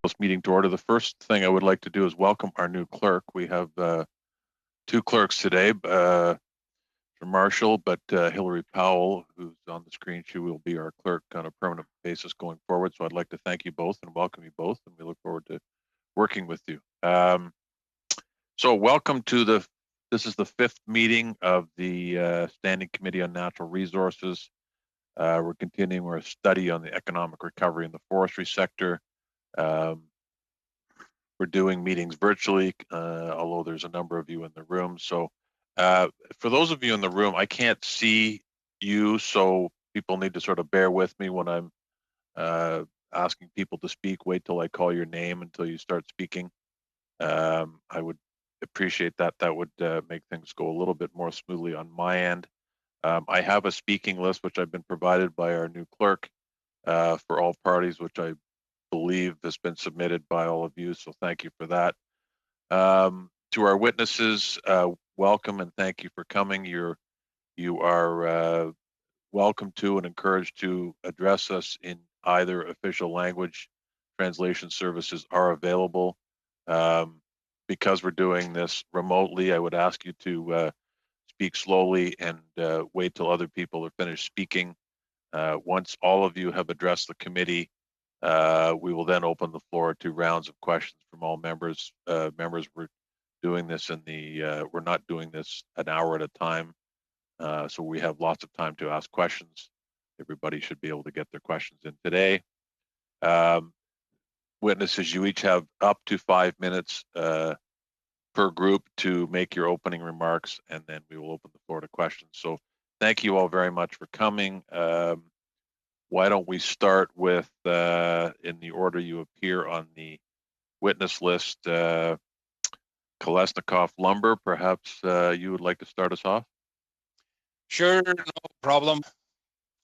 this meeting to order. The first thing I would like to do is welcome our new clerk. We have two clerks today, Marshall, but Hillary Powell, who's on the screen, she will be our clerk on a permanent basis going forward. So I'd like to thank you both and welcome you both, and we look forward to working with you. So welcome to this is the fifth meeting of the Standing Committee on Natural Resources. We're continuing our study on the economic recovery in the forestry sector. We're doing meetings virtually, although there's a number of you in the room. So for those of you in the room, I can't see you, so people need to sort of bear with me when I'm asking people to speak. Wait till I call your name until you start speaking. I would appreciate that. That would make things go a little bit more smoothly on my end. I have a speaking list, which I've been provided by our new clerk for all parties, which I believe has been submitted by all of you. So thank you for that. To our witnesses, welcome and thank you for coming. You are welcome to and encouraged to address us in either official language. Translation services are available. Because we're doing this remotely, I would ask you to speak slowly and wait till other people are finished speaking. Once all of you have addressed the committee, we will then open the floor to rounds of questions from all members. We're doing this we're not doing this an hour at a time, so we have lots of time to ask questions. Everybody should be able to get their questions in today. Witnesses, you each have up to 5 minutes per group to make your opening remarks, and then we will open the floor to questions. So thank you all very much for coming. Why don't we start with, in the order you appear on the witness list, Kolesnikov Lumber. Perhaps you would like to start us off? Sure, no problem.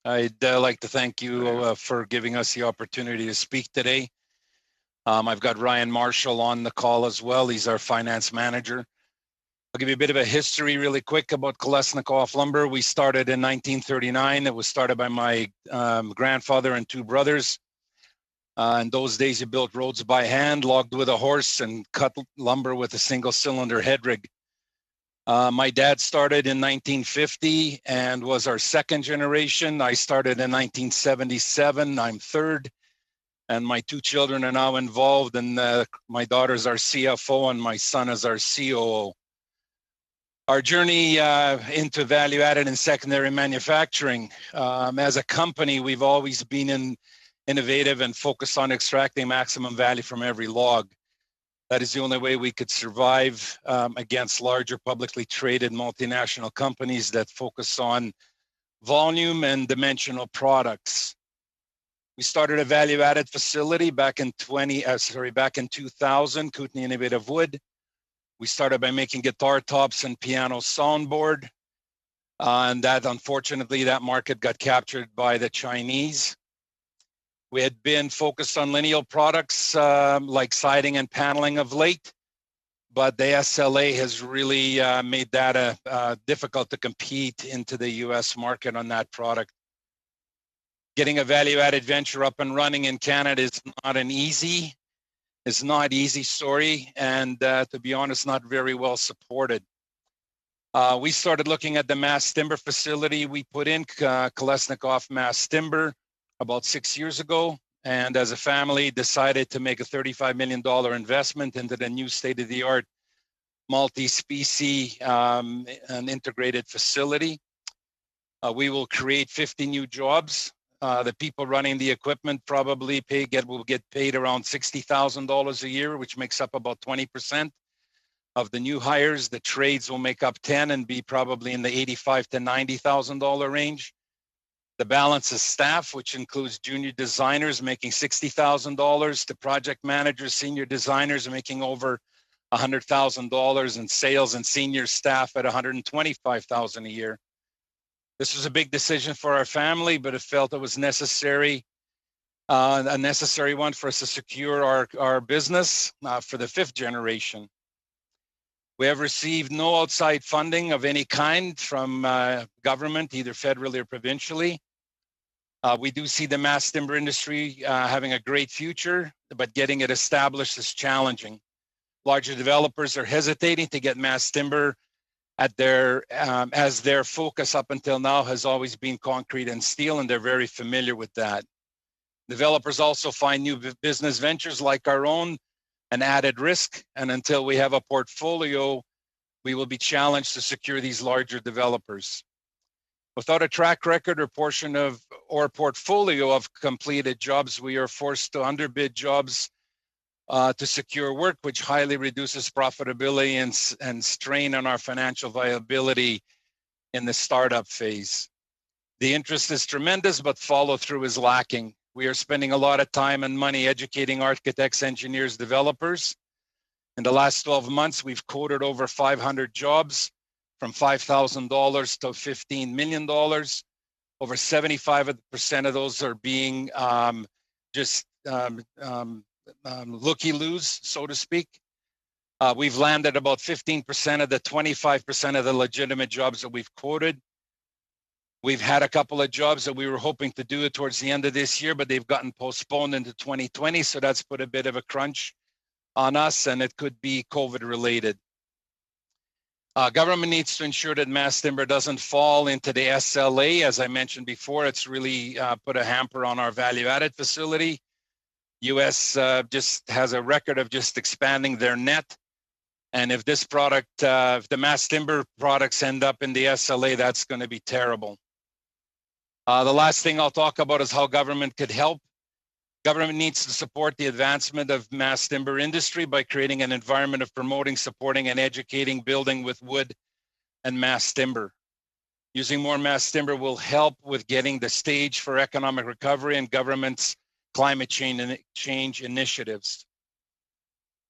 I'd like to thank you for giving us the opportunity to speak today. I've got Ryan Marshall on the call as well. He's our finance manager. I'll give you a bit of a history really quick about Kolesnikov Lumber. We started in 1939. It was started by my grandfather and two brothers. In those days, you built roads by hand, logged with a horse, and cut lumber with a single-cylinder head rig. My dad started in 1950 and was our second generation. I started in 1977. I'm third. And my two children are now involved, and my daughter's our CFO and my son is our COO. Our journey into value-added and secondary manufacturing. As a company, we've always been innovative and focused on extracting maximum value from every log. That is the only way we could survive against larger publicly traded multinational companies that focus on volume and dimensional products. We started a value-added facility back in 2000, Kootenay Innovative Wood. We started by making guitar tops and piano soundboard. And that, unfortunately, that market got captured by the Chinese. We had been focused on lineal products like siding and paneling of late, but the SLA has really made that difficult to compete into the US market on that product. Getting a value-added venture up and running in Canada is not easy story, and to be honest, not very well supported. We started looking at the mass timber facility. We put in Kolesnikov Mass Timber about 6 years ago, and as a family decided to make a $35 million investment into the new state-of-the-art multi-species and integrated facility. We will create 50 new jobs. The people running the equipment probably will get paid around $60,000 a year, which makes up about 20% of the new hires. The trades will make up 10 and be probably in the $85,000 to $90,000 range. The balance is staff, which includes junior designers making $60,000 to project managers, senior designers making over $100,000, and sales and senior staff at $125,000 a year. This was a big decision for our family, but it felt it was necessary, a necessary one for us to secure our business for the fifth generation. We have received no outside funding of any kind from government, either federally or provincially. We do see the mass timber industry having a great future, but getting it established is challenging. Larger developers are hesitating to get mass timber at their as their focus up until now has always been concrete and steel, and they're very familiar with that. Developers also find new business ventures like our own an added risk, and until we have a portfolio, we will be challenged to secure these larger developers. Without a track record or portfolio of completed jobs, we are forced to underbid jobs to secure work, which highly reduces profitability and strain on our financial viability in the startup phase. The interest is tremendous, but follow through is lacking. We are spending a lot of time and money educating architects, engineers, developers. In the last 12 months, we've quoted over 500 jobs from $5,000 to $15 million. Over 75% of those are being looky-loos, so to speak. We've landed about 15% of the 25% of the legitimate jobs that we've quoted. We've had a couple of jobs that we were hoping to do it towards the end of this year, but they've gotten postponed into 2020. So that's put a bit of a crunch on us, and it could be COVID related. Government needs to ensure that mass timber doesn't fall into the SLA. As I mentioned before, it's really put a hamper on our value-added facility. U.S. Just has a record of just expanding their net. And if this product, if the mass timber products end up in the SLA, that's going to be terrible. The last thing I'll talk about is how government could help. Government needs to support the advancement of mass timber industry by creating an environment of promoting, supporting, and educating building with wood and mass timber. Using more mass timber will help with getting the stage for economic recovery and government's climate change initiatives.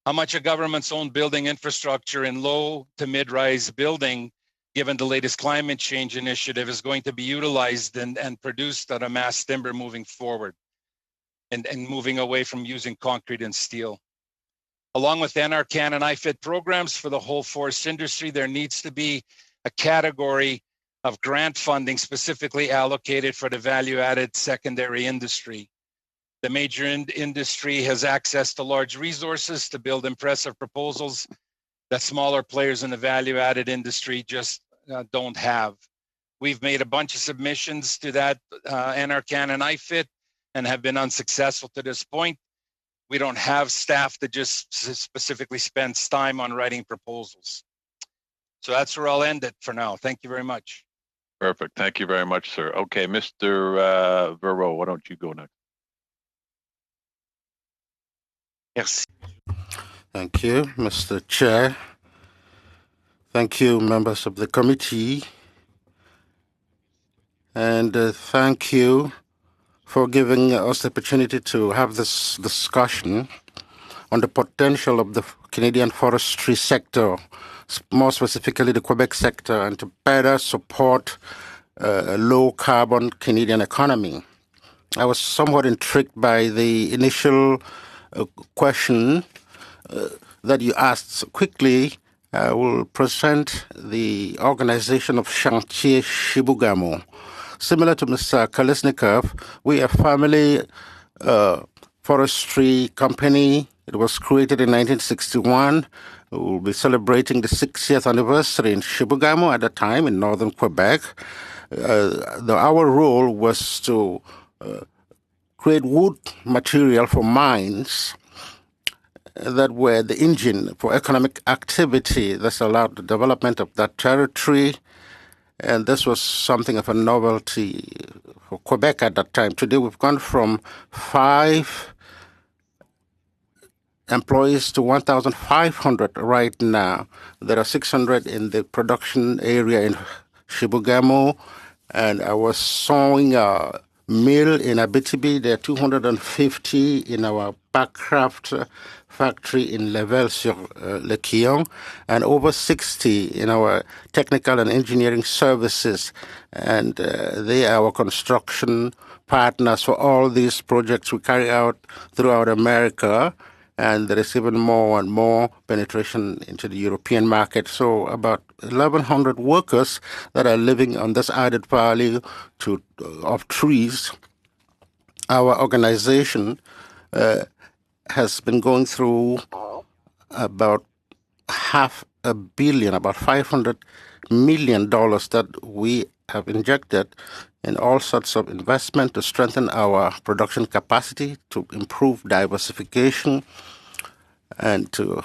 How much of government's own building infrastructure in low to mid-rise building, given the latest climate change initiative, is going to be utilized and produced out of mass timber moving forward and moving away from using concrete and steel. Along with NRCan and IFIT programs for the whole forest industry, there needs to be a category of grant funding specifically allocated for the value-added secondary industry. The major industry has access to large resources to build impressive proposals that smaller players in the value-added industry just don't have. We've made a bunch of submissions to that NRCan and IFIT and have been unsuccessful to this point. We don't have staff that just specifically spends time on writing proposals. So that's where I'll end it for now. Thank you very much. Perfect. Thank you very much, sir. Okay, Mr. Verreau, why don't you go next? Yes. Thank you, Mr. Chair. Thank you, members of the committee. And thank you for giving us the opportunity to have this discussion on the potential of the Canadian forestry sector, more specifically the Quebec sector, and to better support a low-carbon Canadian economy. I was somewhat intrigued by the initial question that you asked. Quickly, I will present the organization of Chantier Chibougamau. Similar to Mr. Kolesnikov, we are a family forestry company. It was created in 1961. We will be celebrating the 60th anniversary in Chibougamau at the time in northern Quebec. Our role was to create wood material for mines that were the engine for economic activity that's allowed the development of that territory. And this was something of a novelty for Quebec at that time. Today, we've gone from 5 employees to 1,500 right now. There are 600 in the production area in Chibougamau, and I was sawing a mill in Abitibi. There are 250 in our Backcraft factory in Level-sur-le-Quillon, and over 60 in our technical and engineering services. And they are our construction partners for all these projects we carry out throughout America. And there is even more and more penetration into the European market. So about 1,100 workers that are living on this added value of trees our organization has been going through about $500 million, about $500 million that we have injected in all sorts of investment to strengthen our production capacity, to improve diversification, and to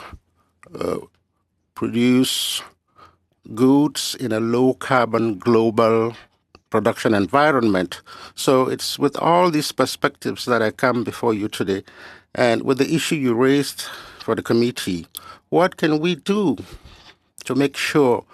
produce goods in a low-carbon global production environment. So it's with all these perspectives that I come before you today. And with the issue you raised for the committee, what can we do to make sure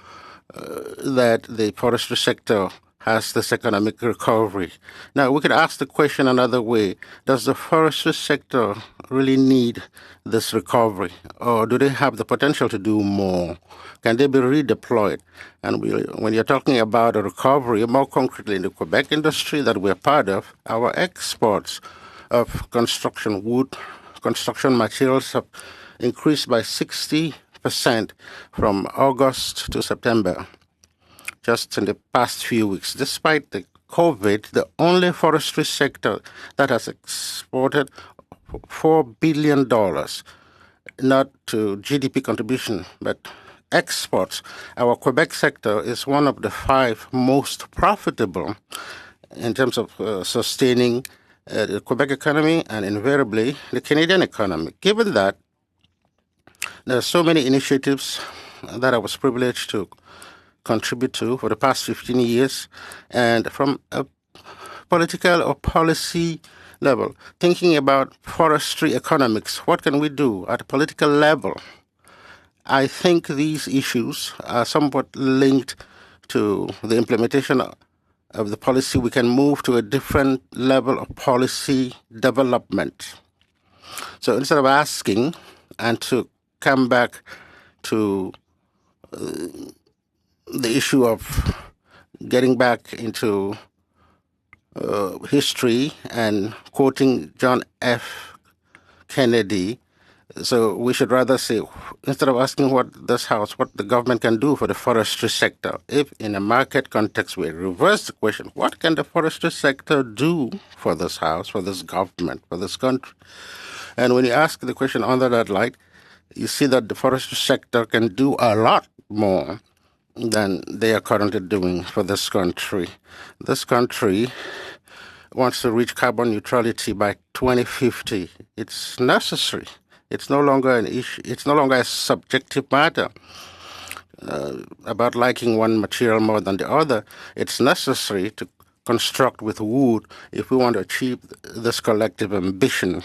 that the forestry sector has this economic recovery? Now, we could ask the question another way. Does the forestry sector really need this recovery, or do they have the potential to do more? Can they be redeployed? And when you're talking about a recovery, more concretely in the Quebec industry that we're part of, our exports of construction wood, construction materials have increased by 60% from August to September, just in the past few weeks. Despite the COVID, the only forestry sector that has exported $4 billion, not to GDP contribution, but exports. Our Quebec sector is one of the 5 most profitable in terms of sustaining the Quebec economy and invariably the Canadian economy. Given that, there are so many initiatives that I was privileged to contribute to for the past 15 years, and from a political or policy level, thinking about forestry economics, what can we do at a political level? I think these issues are somewhat linked to the implementation of the policy. We can move to a different level of policy development. So instead of asking and to come back to the issue of getting back into history and quoting John F. Kennedy, so we should rather say, instead of asking what the government can do for the forestry sector, if in a market context we reverse the question, what can the forestry sector do for this house, for this government, for this country? And when you ask the question under that light, you see that the forestry sector can do a lot more than they are currently doing for this country. This country wants to reach carbon neutrality by 2050. It's necessary. It's no longer an issue. It's no longer a subjective matter about liking one material more than the other. It's necessary to construct with wood if we want to achieve this collective ambition.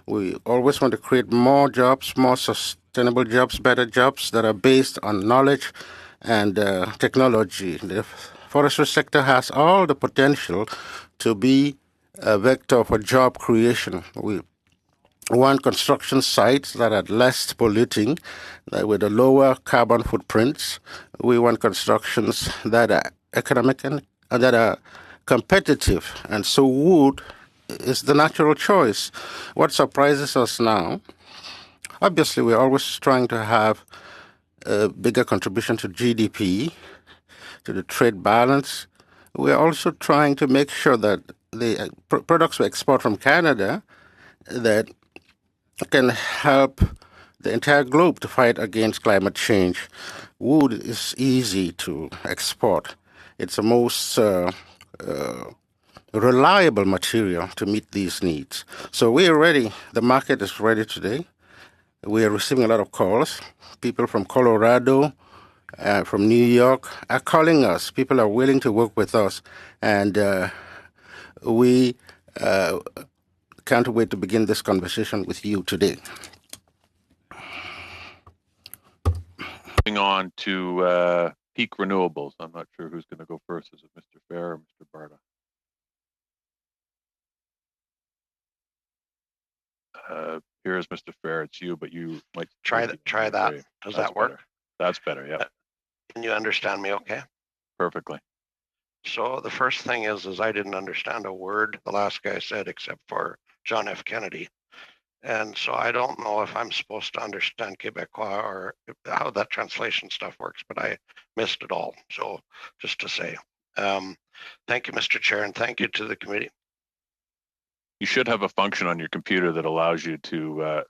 We always want to create more jobs, more sustainable jobs, better jobs that are based on knowledge and technology. The forestry sector has all the potential to be a vector for job creation. We want construction sites that are less polluting, with a lower carbon footprints. We want constructions that are economic and that are competitive. And so wood is the natural choice. What surprises us now, obviously we're always trying to have a bigger contribution to GDP, to the trade balance. We're also trying to make sure that the products we export from Canada that can help the entire globe to fight against climate change. Wood is easy to export. It's the most reliable material to meet these needs. So we are ready. The market is ready today. We are receiving a lot of calls. People from Colorado, from New York are calling us. People are willing to work with us. And we can't wait to begin this conversation with you today. Moving on to peak renewables. I'm not sure who's going to go first. Is it Mr. Fair or Mr. Barta? Here's Mr. Fair. It's you, but you might try that. Does that work? Better. That's better. Yeah. Can you understand me okay? Perfectly. So the first thing is I didn't understand a word the last guy said except for John F. Kennedy. And so I don't know if I'm supposed to understand Quebecois or how that translation stuff works, but I missed it all. So just to say, thank you, Mr. Chair, and thank you to the committee. You should have a function on your computer that allows you to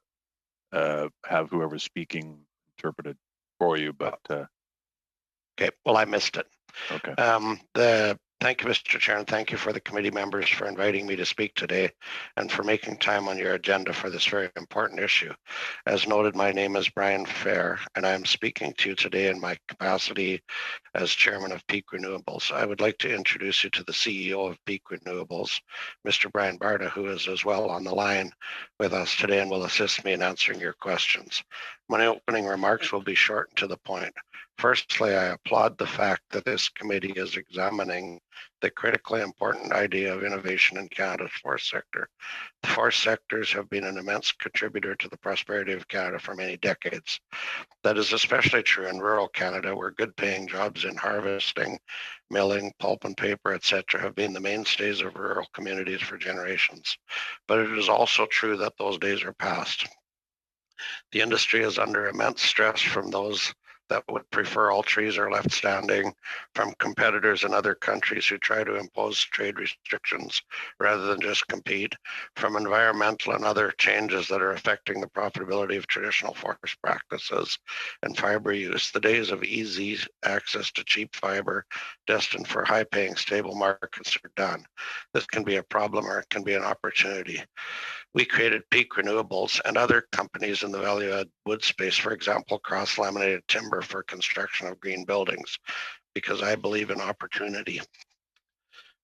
have whoever's speaking interpreted for you, but okay, well, I missed it. okay. Thank you, Mr. Chair, and thank you for the committee members for inviting me to speak today and for making time on your agenda for this very important issue. As noted, my name is Brian Fair, and I am speaking to you today in my capacity as chairman of Peak Renewables. I would like to introduce you to the CEO of Peak Renewables, Mr. Brian Barta, who is as well on the line with us today and will assist me in answering your questions. My opening remarks will be short and to the point. Firstly, I applaud the fact that this committee is examining the critically important idea of innovation in Canada's forest sector. The forest sectors have been an immense contributor to the prosperity of Canada for many decades. That is especially true in rural Canada, where good paying jobs in harvesting, milling, pulp and paper, etc., have been the mainstays of rural communities for generations. But it is also true that those days are past. The industry is under immense stress from those that would prefer all trees are left standing, from competitors in other countries who try to impose trade restrictions rather than just compete, from environmental and other changes that are affecting the profitability of traditional forest practices and fiber use. The days of easy access to cheap fiber destined for high-paying, stable markets are done. This can be a problem or it can be an opportunity. We created Peak Renewables and other companies in the value-add wood space, for example, cross-laminated timber for construction of green buildings, because I believe in opportunity.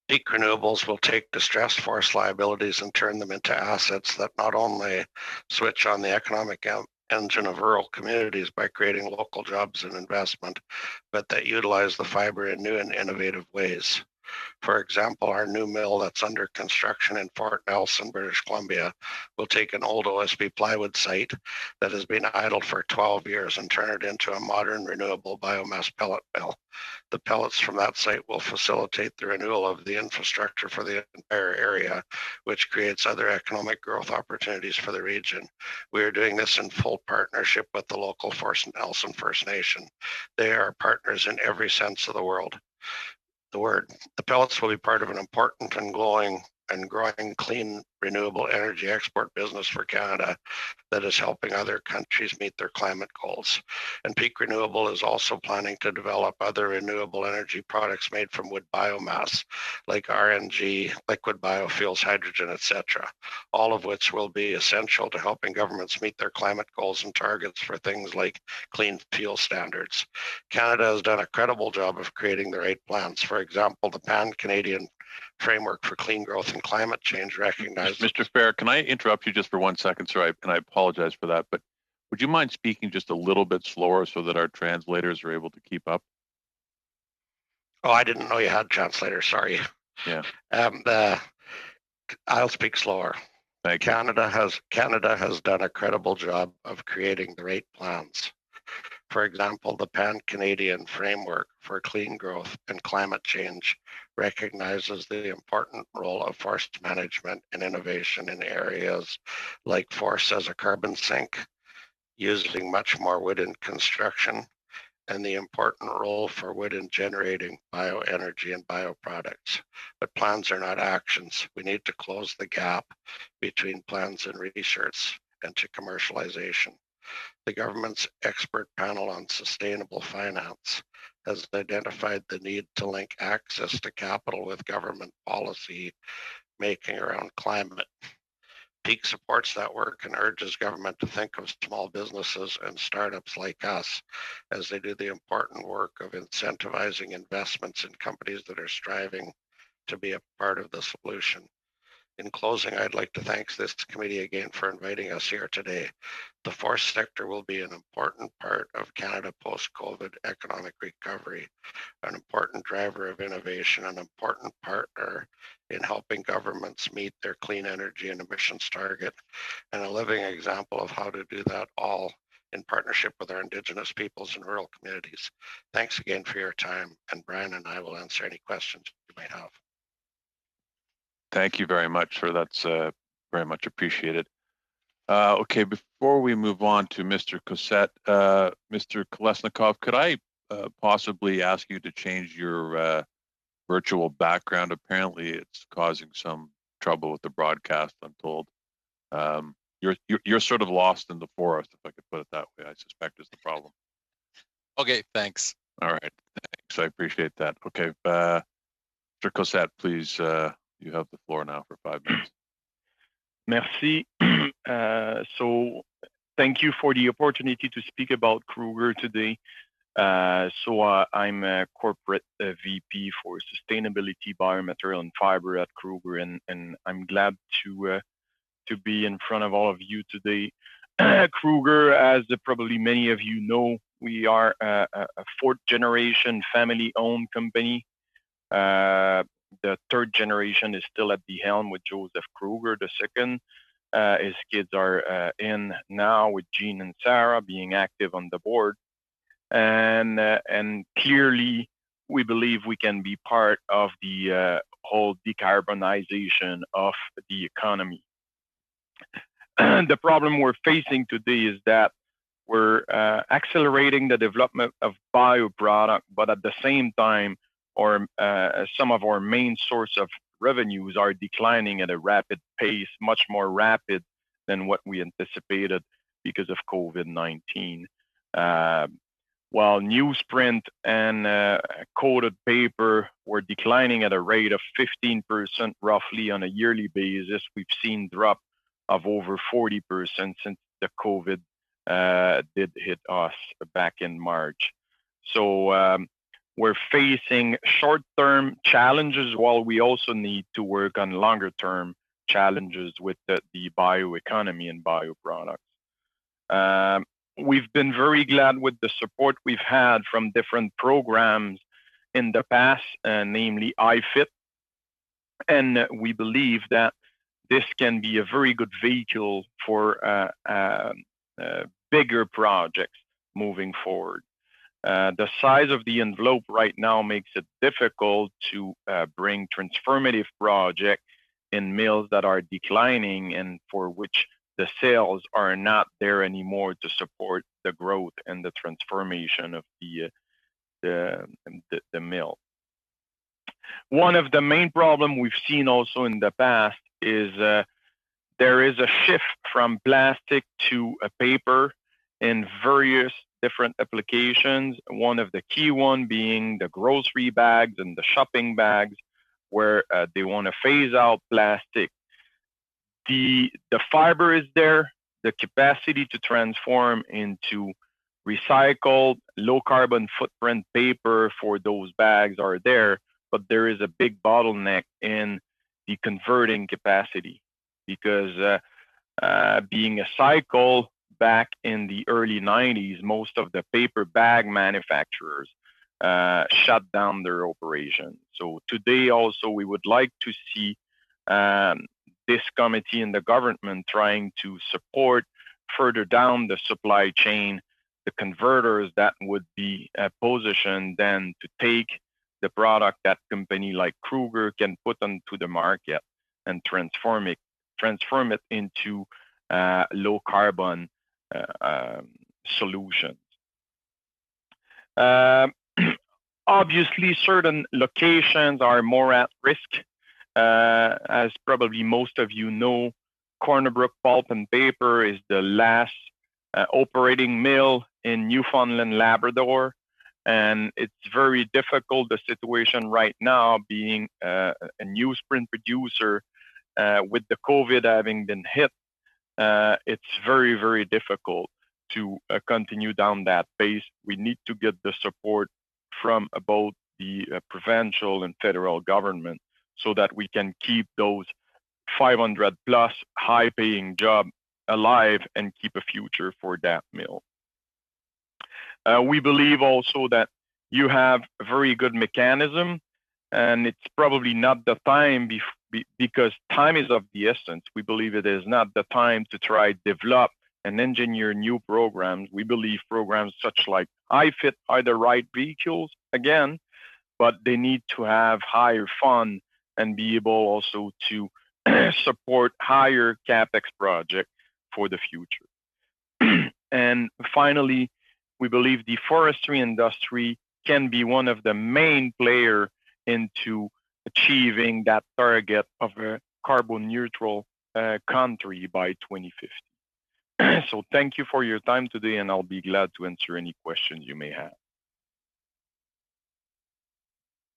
Peak Renewables will take distressed forest liabilities and turn them into assets that not only switch on the economic engine of rural communities by creating local jobs and investment, but that utilize the fiber in new and innovative ways. For example, our new mill that's under construction in Fort Nelson, British Columbia, will take an old OSB plywood site that has been idle for 12 years and turn it into a modern renewable biomass pellet mill. The pellets from that site will facilitate the renewal of the infrastructure for the entire area, which creates other economic growth opportunities for the region. We are doing this in full partnership with the local Fort Nelson First Nation. They are partners in every sense of the word. The pellets will be part of an important and growing clean renewable energy export business for Canada that is helping other countries meet their climate goals. And Peak Renewable is also planning to develop other renewable energy products made from wood biomass, like RNG, liquid biofuels, hydrogen, etc., all of which will be essential to helping governments meet their climate goals and targets for things like clean fuel standards. Canada has done a credible job of creating the right plans. For example, the Pan-Canadian Framework for Clean Growth and Climate Change recognizes... Mr. Fair, can I interrupt you just for 1 second, sir? And I apologize for that, but would you mind speaking just a little bit slower so that our translators are able to keep up? Oh, I didn't know you had translators, sorry. Yeah. I'll speak slower. Thank you. Canada has done a credible job of creating the right plans. For example, the Pan-Canadian Framework for Clean Growth and Climate Change recognizes the important role of forest management and innovation in areas like forests as a carbon sink, using much more wood in construction, and the important role for wood in generating bioenergy and bioproducts. But plans are not actions. We need to close the gap between plans and research and to commercialization. The government's expert panel on sustainable finance has identified the need to link access to capital with government policy making around climate. Peak supports that work and urges government to think of small businesses and startups like us as they do the important work of incentivizing investments in companies that are striving to be a part of the solution. In closing, I'd like to thank this committee again for inviting us here today. The forest sector will be an important part of Canada post-COVID economic recovery, an important driver of innovation, an important partner in helping governments meet their clean energy and emissions target, and a living example of how to do that all in partnership with our Indigenous peoples and rural communities. Thanks again for your time, and Brian and I will answer any questions you might have. Thank you very much, sir. That's very much appreciated. Okay, before we move on to Mr. Cossette, Mr. Kolesnikov, could I possibly ask you to change your virtual background? Apparently, it's causing some trouble with the broadcast, I'm told. You're sort of lost in the forest, if I could put it that way, I suspect is the problem. Okay, thanks. All right, thanks. I appreciate that. Okay, Mr. Cossette, please, you have the floor now for 5 minutes. Merci. So thank you for the opportunity to speak about Kruger today. I'm a corporate VP for sustainability, biomaterial, and fiber at Kruger, and I'm glad to be in front of all of you today. Kruger, as probably many of you know, we are a fourth generation family-owned company. The third generation is still at the helm with Joseph Kruger II. His kids are in now with Jean and Sarah being active on the board. And clearly, we believe we can be part of the whole decarbonization of the economy. The problem we're facing today is that we're accelerating the development of bioproduct, but at the same time, some of our main source of revenues are declining at a rapid pace, much more rapid than what we anticipated because of COVID-19. While newsprint and coated paper were declining at a rate of 15% roughly on a yearly basis, we've seen drop of over 40% since the COVID did hit us back in March. So we're facing short-term challenges while we also need to work on longer-term challenges with the bioeconomy and bioproducts. We've been very glad with the support we've had from different programs in the past, namely IFIT, and we believe that this can be a very good vehicle for bigger projects moving forward. The size of the envelope right now makes it difficult to bring transformative projects in mills that are declining and for which the sales are not there anymore to support the growth and the transformation of the mill. One of the main problems we've seen also in the past is there is a shift from plastic to a paper in various different applications. One of the key one being the grocery bags and the shopping bags, where they want to phase out plastic. The fiber is there, the capacity to transform into recycled, low carbon footprint paper for those bags are there, but there is a big bottleneck in the converting capacity because being a cycle back in the early 90s, most of the paper bag manufacturers shut down their operations. So today also we would like to see this committee and the government trying to support further down the supply chain the converters that would be positioned then to take the product that company like Kruger can put onto the market and transform it into low carbon solutions. Obviously, certain locations are more at risk. As probably most of you know, Corner Brook Pulp and Paper is the last operating mill in Newfoundland, Labrador. And it's very difficult, the situation right now being a newsprint producer with the COVID having been hit. It's very, very difficult to continue down that pace. We need to get the support from both the provincial and federal government so that we can keep those 500 plus high paying jobs alive and keep a future for that mill. We believe also that you have a very good mechanism, and it's probably not the time because time is of the essence. We believe it is not the time to try develop and engineer new programs. We believe programs such like IFIT are the right vehicles again, but they need to have higher fund and be able also to support higher capex projects for the future. And finally, we believe the forestry industry can be one of the main players into achieving that target of a carbon neutral country by 2050. So thank you for your time today, and I'll be glad to answer any questions you may have.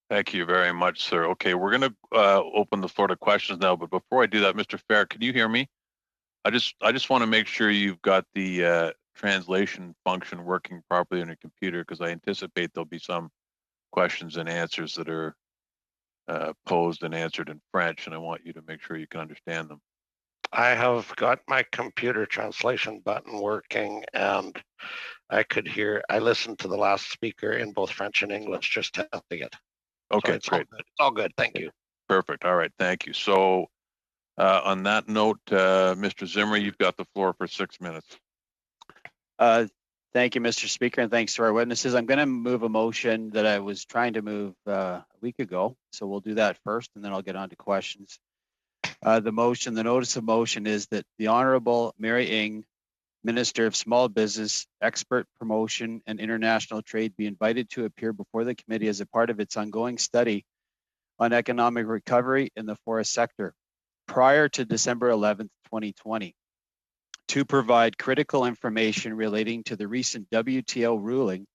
Thank you very much, sir. Okay, we're going to open the floor to questions now, but before I do that, Mr. Fair, can you hear me? I just want to make sure you've got the translation function working properly on your computer, because I anticipate there'll be some questions and answers that are posed and answered in French, and I want you to make sure you can understand them. I have got my computer translation button working, and I listened to the last speaker in both French and English, just testing it. Okay, So great. It's all good. Thank you. Perfect. All right, thank you. So on that note, Mr. Zimmer, you've got the floor for 6 minutes. Thank you, Mr. Speaker, and thanks to our witnesses. I'm going to move a motion that I was trying to move a week ago, so we'll do that first, and then I'll get on to questions. The notice of motion is that the Honorable Mary Ng, Minister of Small Business, Export Promotion and International Trade, be invited to appear before the committee as a part of its ongoing study on economic recovery in the forest sector prior to December 11th, 2020, to provide critical information relating to the recent WTO ruling,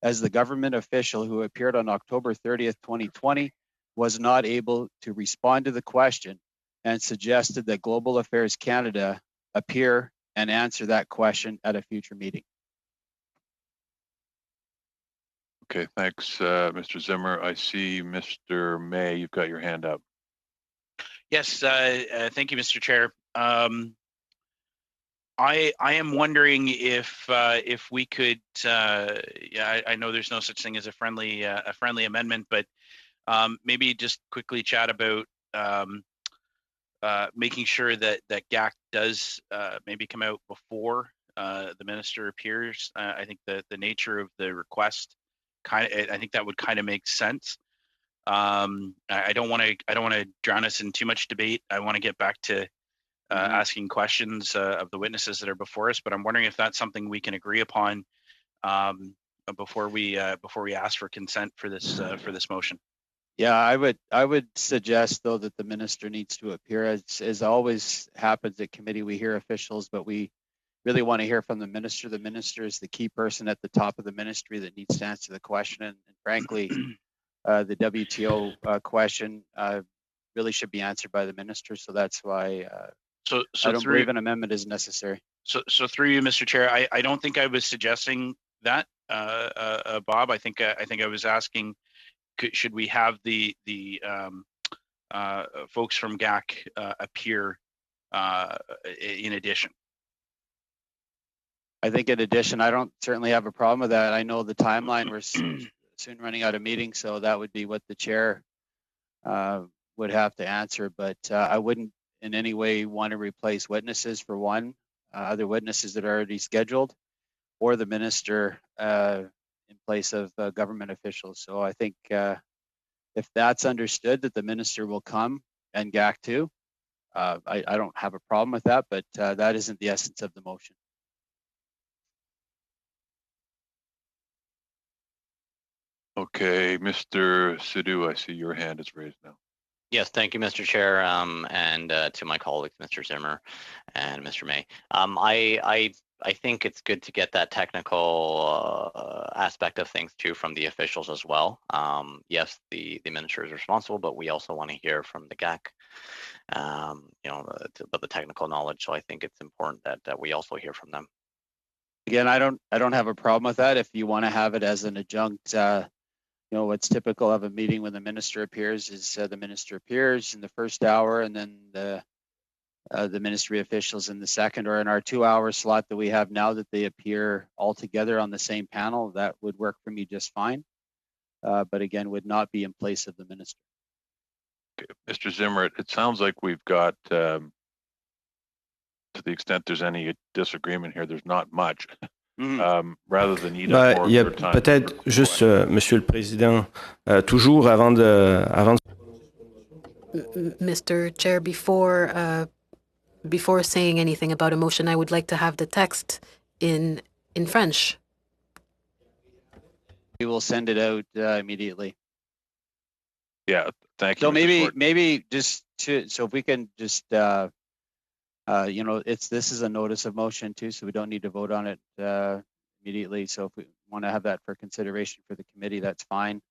as the government official who appeared on October 30th, 2020 was not able to respond to the question and suggested that Global Affairs Canada appear and answer that question at a future meeting. Okay, thanks, Mr. Zimmer. I see Mr. May, you've got your hand up. Yes, thank you, Mr. Chair. I am wondering if we could, I know there's no such thing as a friendly amendment, but maybe just quickly chat about making sure that GAC does maybe come out before the minister appears. I think the nature of the request I think that would kind of make sense. I don't want to drown us in too much debate. I want to get back to asking questions of the witnesses that are before us, but I'm wondering if that's something we can agree upon before we ask for consent for this motion. Yeah, I would suggest though that the minister needs to appear. As always happens at committee, we hear officials, but we really want to hear from the minister. The minister is the key person at the top of the ministry that needs to answer the question. And frankly, the WTO question really should be answered by the minister. So that's why so I don't believe an amendment is necessary. So through you, Mr. Chair, I don't think I was suggesting that, Bob. I think I was asking, should we have the folks from GAC appear in addition? I think in addition, I don't certainly have a problem with that. I know the timeline, we're soon running out of meetings, so that would be what the chair would have to answer. But I wouldn't in any way want to replace witnesses for one, other witnesses that are already scheduled, or the minister in place of government officials. So I think if that's understood that the minister will come and GAC too, I don't have a problem with that, but that isn't the essence of the motion. Okay, Mr. Sidhu, I see your hand is raised now. Yes, thank you, Mr. Chair, and to my colleagues, Mr. Zimmer and Mr. May. I think it's good to get that technical aspect of things too from the officials as well. Yes, the minister is responsible, but we also want to hear from the GAC, about the technical knowledge. So I think it's important that we also hear from them. Again, I don't have a problem with that. If you want to have it as an adjunct, what's typical of a meeting when the minister appears is the minister appears in the first hour, and then the ministry officials in the second, or in our 2-hour slot that we have now, that they appear all together on the same panel. That would work for me just fine, but again, would not be in place of the minister. Okay. Mr. Zimmer, it sounds like we've got, to the extent there's any disagreement here, there's not much. Rather than eat up more of your time. Peut-être juste, Monsieur le Président, toujours avant de... Mr. Chair, before saying anything about a motion, I would like to have the text in French. We will send it out immediately. Yeah, Thank you. So Mr. maybe just so if we can just this is a notice of motion too, so we don't need to vote on it immediately. So if we want to have that for consideration for the committee, that's fine.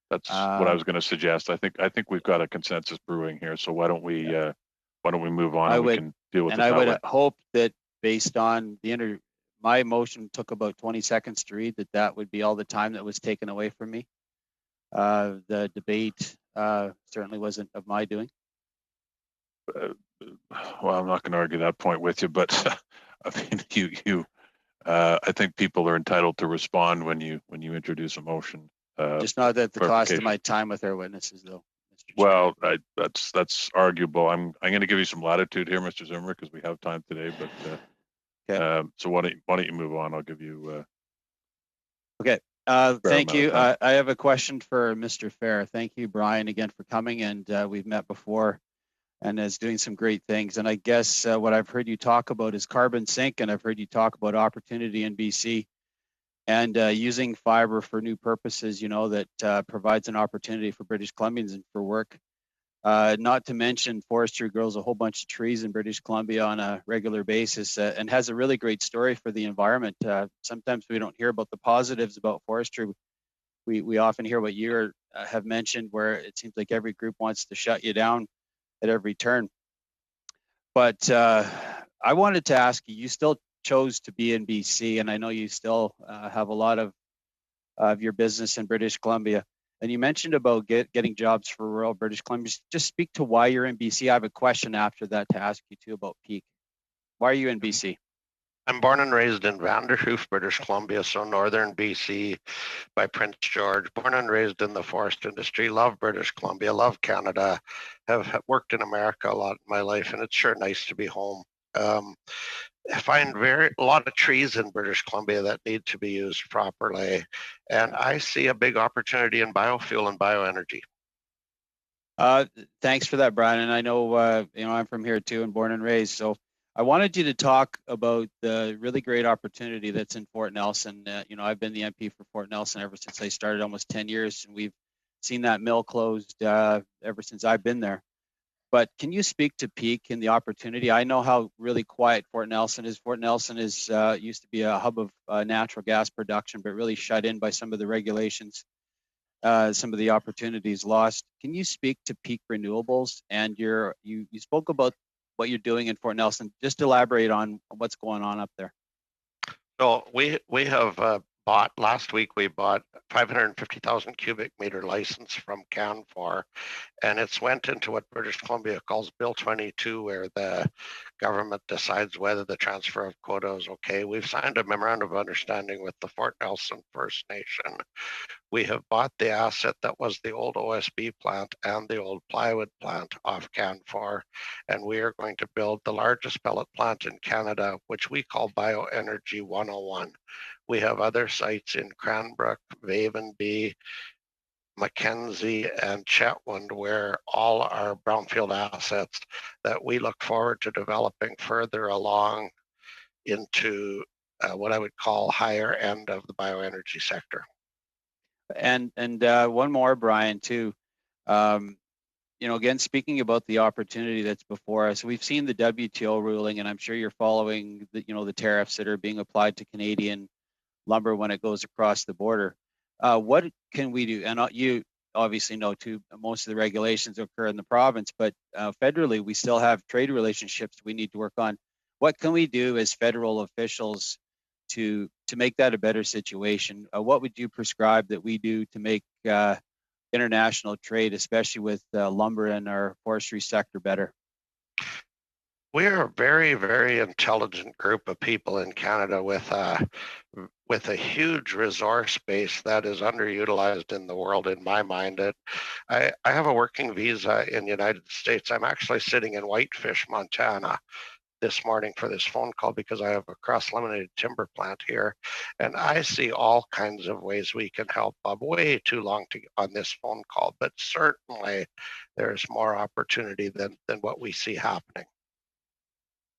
That's what I was going to suggest. I think we've got a consensus brewing here. So why don't we move on and we can deal with it that way. I would hope that based on my motion took about 20 seconds to read, that would be all the time that was taken away from me. The debate certainly wasn't of my doing. Well, I'm not going to argue that point with you, but I mean, I think people are entitled to respond when you introduce a motion. Just not at the cost of my time with our witnesses, though. Well, that's arguable. I'm going to give you some latitude here, Mr. Zimmer, because we have time today. But okay. So why don't you move on? I'll give you. Okay. Thank you. I have a question for Mr. Fair. Thank you, Brian, again for coming, and we've met before, and is doing some great things. And I guess what I've heard you talk about is carbon sink, and I've heard you talk about opportunity in BC. And using fiber for new purposes, that provides an opportunity for British Columbians and for work. Not to mention forestry grows a whole bunch of trees in British Columbia on a regular basis and has a really great story for the environment. Sometimes we don't hear about the positives about forestry. We often hear what you have mentioned, where it seems like every group wants to shut you down at every turn. But I wanted to ask you still chose to be in BC, and I know you still have a lot of your business in British Columbia. And you mentioned about getting jobs for rural British Columbia. Just speak to why you're in BC. I have a question after that to ask you too about Peak. Why are you in BC? I'm born and raised in Vanderhoof, British Columbia, so northern BC by Prince George. Born and raised in the forest industry, love British Columbia, love Canada, have worked in America a lot in my life, and it's sure nice to be home. I find a lot of trees in British Columbia that need to be used properly, and I see a big opportunity in biofuel and bioenergy. Thanks for that, Brian. And I know I'm from here too, and born and raised. So I wanted you to talk about the really great opportunity that's in Fort Nelson. I've been the MP for Fort Nelson ever since I started, almost 10 years, and we've seen that mill closed ever since I've been there. But can you speak to Peak and the opportunity? I know how really quiet Fort Nelson is. Fort Nelson is used to be a hub of natural gas production, but really shut in by some of the regulations, some of the opportunities lost. Can you speak to Peak Renewables? And you spoke about what you're doing in Fort Nelson. Just elaborate on what's going on up there. So we have last week we bought 550,000 cubic meter license from Canfor, and it's went into what British Columbia calls Bill 22, where the government decides whether the transfer of quota is okay. We've signed a memorandum of understanding with the Fort Nelson First Nation. We have bought the asset that was the old OSB plant and the old plywood plant off Canfor, and we are going to build the largest pellet plant in Canada, which we call Bioenergy 101. We have other sites in Cranbrook, Vavenby, Mackenzie, and Chetwynd, where all are brownfield assets that we look forward to developing further along into what I would call higher end of the bioenergy sector. And one more, Brian, too. Again, speaking about the opportunity that's before us, we've seen the WTO ruling, and I'm sure you're following the tariffs that are being applied to Canadian lumber when it goes across the border. What can we do? And you obviously know too, most of the regulations occur in the province, but federally, we still have trade relationships we need to work on. What can we do as federal officials to make that a better situation? What would you prescribe that we do to make international trade, especially with lumber and our forestry sector, better? We're a very, very intelligent group of people in Canada with a huge resource base that is underutilized in the world, in my mind. I have a working visa in the United States. I'm actually sitting in Whitefish, Montana this morning for this phone call because I have a cross-laminated timber plant here, and I see all kinds of ways we can help. I'm way too long on this phone call, but certainly there's more opportunity than what we see happening.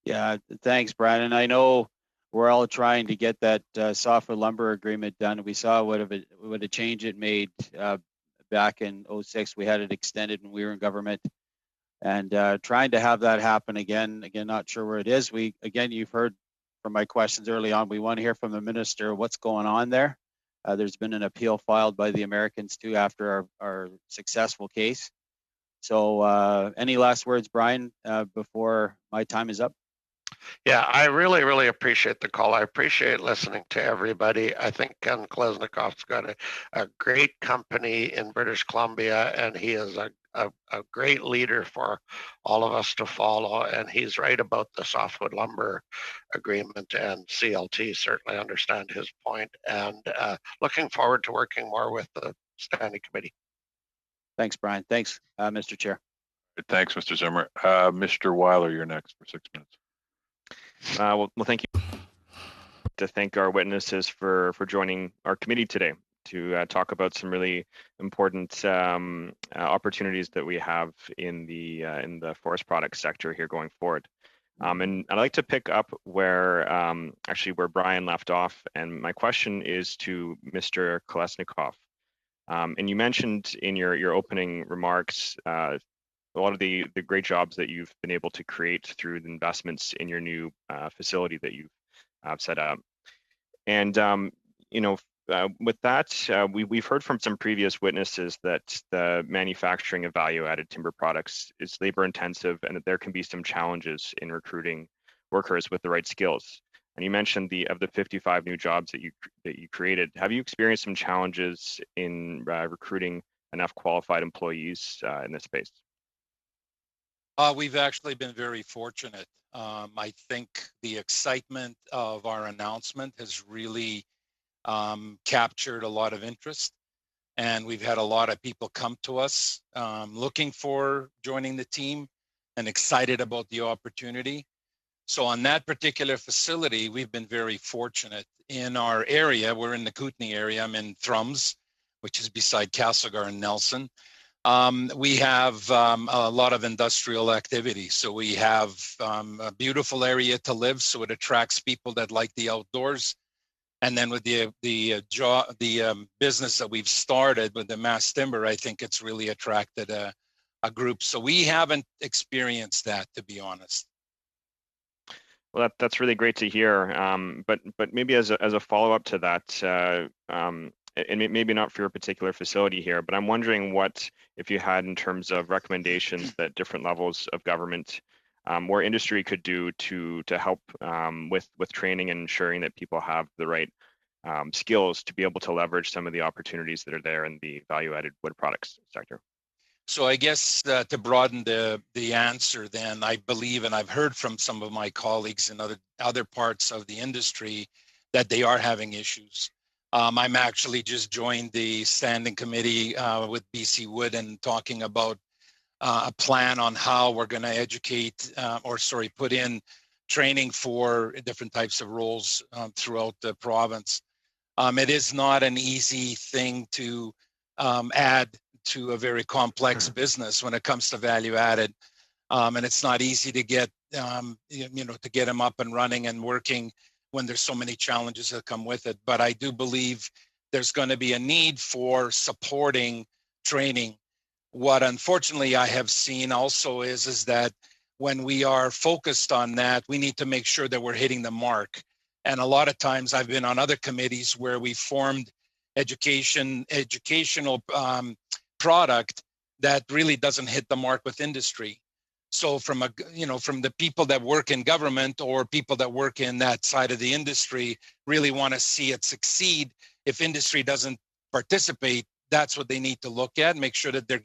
Yeah, thanks, Brian. And I know we're all trying to get that softwood lumber agreement done. We saw what a change it made back in 06. We had it extended when we were in government, and trying to have that happen again. Again, not sure where it is. You've heard from my questions early on. We want to hear from the minister what's going on there. There's been an appeal filed by the Americans too after our successful case. So any last words, Brian, before my time is up? Yeah, I really, really appreciate the call. I appreciate listening to everybody. I think Ken Klesnikov's got a great company in British Columbia, and he is a great leader for all of us to follow. And he's right about the softwood lumber agreement, and CLT certainly understand his point. And looking forward to working more with the standing committee. Thanks, Brian. Thanks, Mr. Chair. Thanks, Mr. Zimmer. Mr. Weiler, you're next for 6 minutes. Well, thank you. To thank our witnesses for joining our committee today to talk about some really important opportunities that we have in the forest products sector here going forward. And I'd like to pick up where where Brian left off, and my question is to Mr. Kolesnikov. And you mentioned in your opening remarks a lot of the great jobs that you've been able to create through the investments in your new facility that you've set up. And with that, we've heard from some previous witnesses that the manufacturing of value-added timber products is labor-intensive, and that there can be some challenges in recruiting workers with the right skills. And you mentioned of the 55 new jobs that you created. Have you experienced some challenges in recruiting enough qualified employees in this space? We've actually been very fortunate. I think the excitement of our announcement has really captured a lot of interest, and we've had a lot of people come to us looking for joining the team and excited about the opportunity. So on that particular facility, we've been very fortunate. In our area, we're in the Kootenay area. I'm in Thrums, which is beside Castlegar and Nelson. We have a lot of industrial activity. So we have a beautiful area to live, so it attracts people that like the outdoors. And then with the business that we've started with the mass timber, I think it's really attracted a group. So we haven't experienced that, to be honest. Well, that's really great to hear. But maybe as a follow-up to that, and maybe not for your particular facility here, but I'm wondering what, if you had in terms of recommendations that different levels of government or industry could do to help with training and ensuring that people have the right skills to be able to leverage some of the opportunities that are there in the value-added wood products sector. So I guess to broaden the answer, then I believe, and I've heard from some of my colleagues in other parts of the industry, that they are having issues. I'm actually just joined the standing committee with BC Wood and talking about a plan on how we're going to put in training for different types of roles throughout the province. It is not an easy thing to add to a very complex business when it comes to value added, and it's not easy to get to get them up and running and working when there's so many challenges that come with it. But I do believe there's going to be a need for supporting training. What unfortunately I have seen also is that when we are focused on that, we need to make sure that we're hitting the mark. And a lot of times I've been on other committees where we formed educational product that really doesn't hit the mark with industry. So from the people that work in government or people that work in that side of the industry really want to see it succeed. If industry doesn't participate, that's what they need to look at, make sure that they're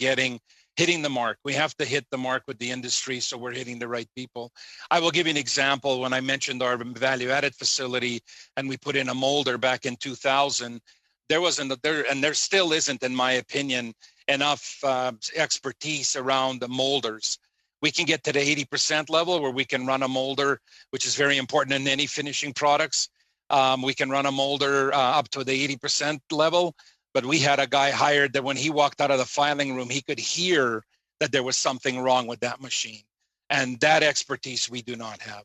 hitting the mark. We have to hit the mark with the industry so we're hitting the right people. I will give you an example. When I mentioned our value-added facility and we put in a molder back in 2000, there still isn't, in my opinion, enough expertise around the molders. We can get to the 80% level where we can run a molder, which is very important in any finishing products. We can run a molder up to the 80% level, but we had a guy hired that when he walked out of the filing room, he could hear that there was something wrong with that machine. And that expertise we do not have.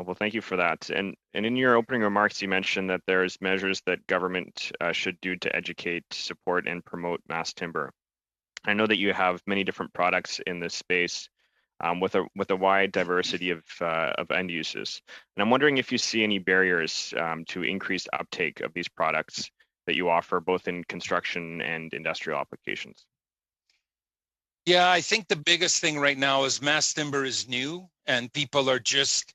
Well, thank you for that. And in your opening remarks, you mentioned that there's measures that government should do to educate, support, and promote mass timber. I know that you have many different products in this space with a wide diversity of end uses. And I'm wondering if you see any barriers to increased uptake of these products that you offer, both in construction and industrial applications. Yeah, I think the biggest thing right now is mass timber is new and people are just,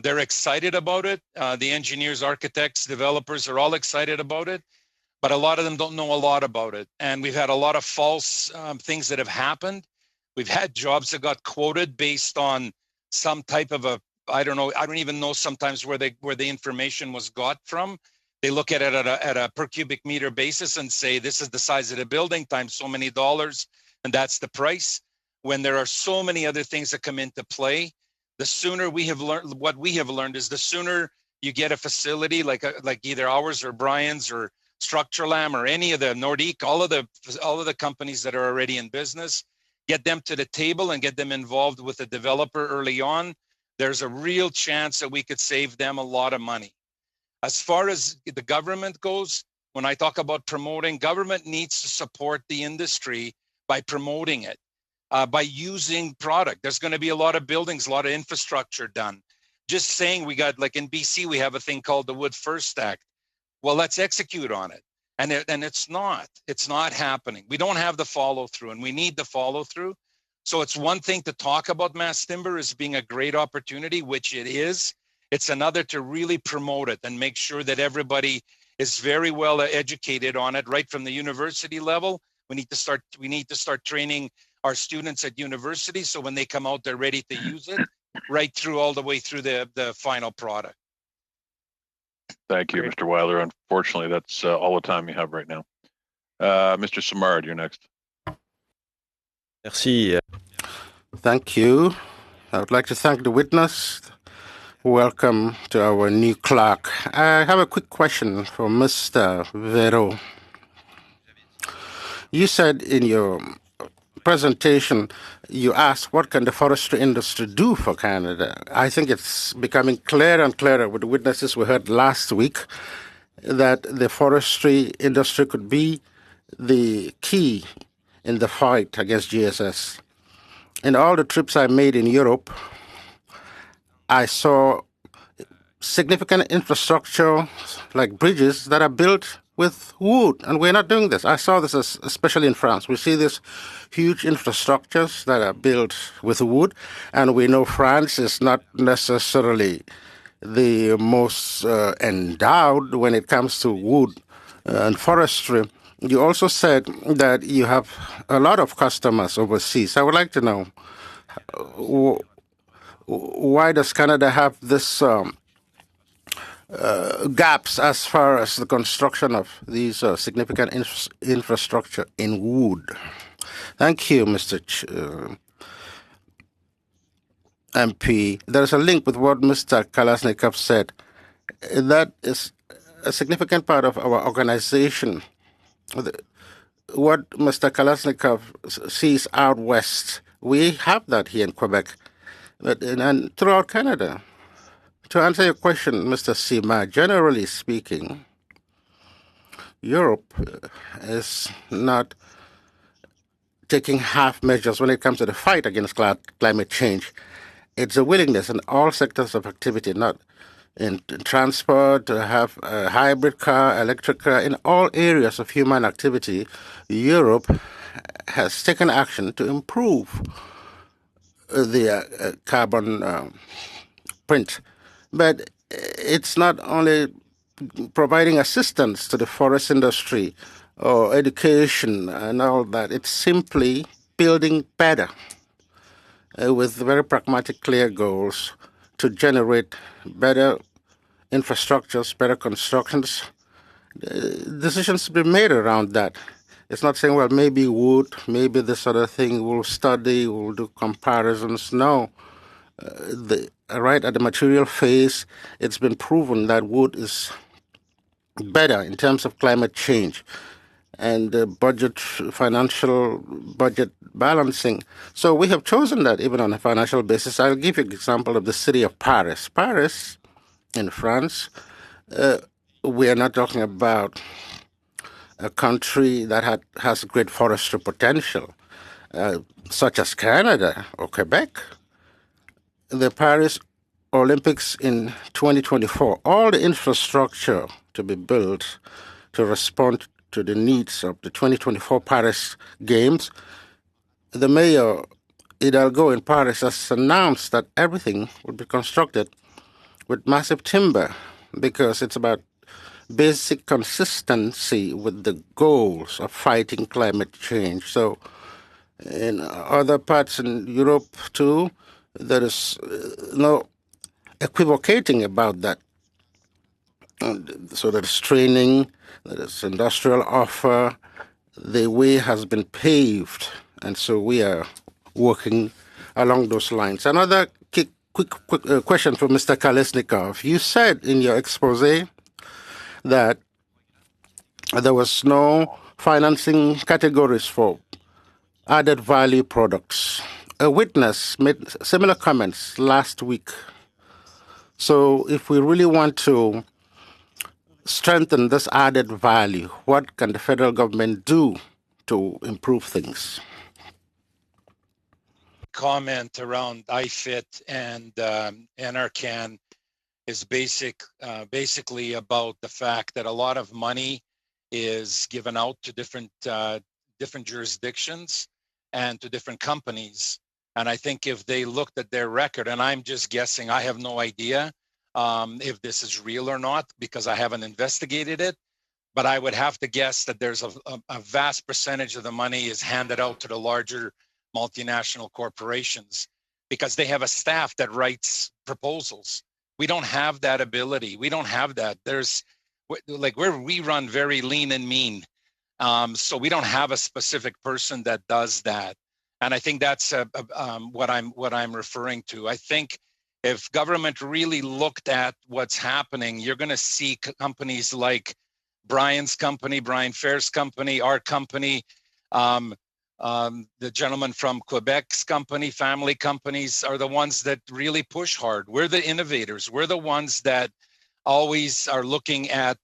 they're excited about it. The engineers, architects, developers are all excited about it, but a lot of them don't know a lot about it. And we've had a lot of false things that have happened. We've had jobs that got quoted based on some type of a, I don't know, I don't even know sometimes where the information was got from. They look at it at a per cubic meter basis and say, this is the size of the building times so many dollars, and that's the price. When there are so many other things that come into play, the sooner we have learned, what we have learned is the sooner you get a facility like either ours or Brian's or Structurlam or any of the Nordique, all of the companies that are already in business, get them to the table and get them involved with the developer early on. There's a real chance that we could save them a lot of money. As far as the government goes, when I talk about promoting, government needs to support the industry by promoting it, by using product. There's going to be a lot of buildings, a lot of infrastructure done. Just saying, we got, like in BC, we have a thing called the Wood First Act. Well, let's execute on it. And it's not happening. We don't have the follow through, and we need the follow through. So it's one thing to talk about mass timber as being a great opportunity, which it is. It's another to really promote it and make sure that everybody is very well educated on it, right from the university level. We need to start training our students at university, so when they come out, they're ready to use it, right through all the way through the final product. Thank you, Mr. Weiler. Unfortunately, that's all the time you have right now. Mr. Simard, you're next. Merci. Thank you. I would like to thank the witness. Welcome to our new clerk. I have a quick question for Mr. Vero. You said in your presentation, you asked what can the forestry industry do for Canada. I think it's becoming clearer and clearer with the witnesses we heard last week that the forestry industry could be the key in the fight against GSS. In all the trips I made in Europe, I saw significant infrastructure like bridges that are built with wood, and we're not doing this. I saw this especially in France. We see these huge infrastructures that are built with wood, and we know France is not necessarily the most endowed when it comes to wood and forestry. You also said that you have a lot of customers overseas. I would like to know why does Canada have this gaps as far as the construction of these significant infrastructure in wood? Thank you, Mr. MP. There's a link with what Mr. Kalashnikov said. That is a significant part of our organization. What Mr. Kalashnikov sees out west, we have that here in Quebec, and throughout Canada. To answer your question, Mr. Sima, generally speaking, Europe is not taking half measures when it comes to the fight against climate change. It's a willingness in all sectors of activity, not in transport, to have a hybrid car, electric car, in all areas of human activity. Europe has taken action to improve the carbon print. But it's not only providing assistance to the forest industry or education and all that. It's simply building better with very pragmatic, clear goals to generate better infrastructures, better constructions. Decisions to be made around that. It's not saying, well, maybe wood, maybe this other thing, we'll study, we'll do comparisons. No. Right at the material phase, it's been proven that wood is better in terms of climate change. and financial budget balancing. So we have chosen that even on a financial basis. I'll give you an example of the city of Paris. Paris in France, we are not talking about a country that has great forestry potential, such as Canada or Quebec. The Paris Olympics in 2024, all the infrastructure to be built to respond to the needs of the 2024 Paris Games, the mayor Hidalgo in Paris has announced that everything will be constructed with massive timber because it's about basic consistency with the goals of fighting climate change. So in other parts in Europe too, there is no equivocating about that. And so there's training, there's industrial offer, the way has been paved, and so we are working along those lines. Another quick question for Mr. Kolesnikov. You said in your expose that there was no financing categories for added value products. A witness made similar comments last week. So if we really want to strengthen this added value, what can the federal government do to improve things? Comment around IFIT and NRCan is basically about the fact that a lot of money is given out to different jurisdictions and to different companies. And I think if they looked at their record, and I'm just guessing, I have no idea if this is real or not because I haven't investigated it, but I would have to guess that there's a vast percentage of the money is handed out to the larger multinational corporations because they have a staff that writes proposals. We don't have that ability. We don't have that. We run very lean and mean. So we don't have a specific person that does that. And I think that's what I'm referring to. I think if government really looked at what's happening, you're going to see companies like Brian's company, Brian Fair's company, our company, the gentleman from Quebec's company, family companies are the ones that really push hard. We're the innovators. We're the ones that always are looking at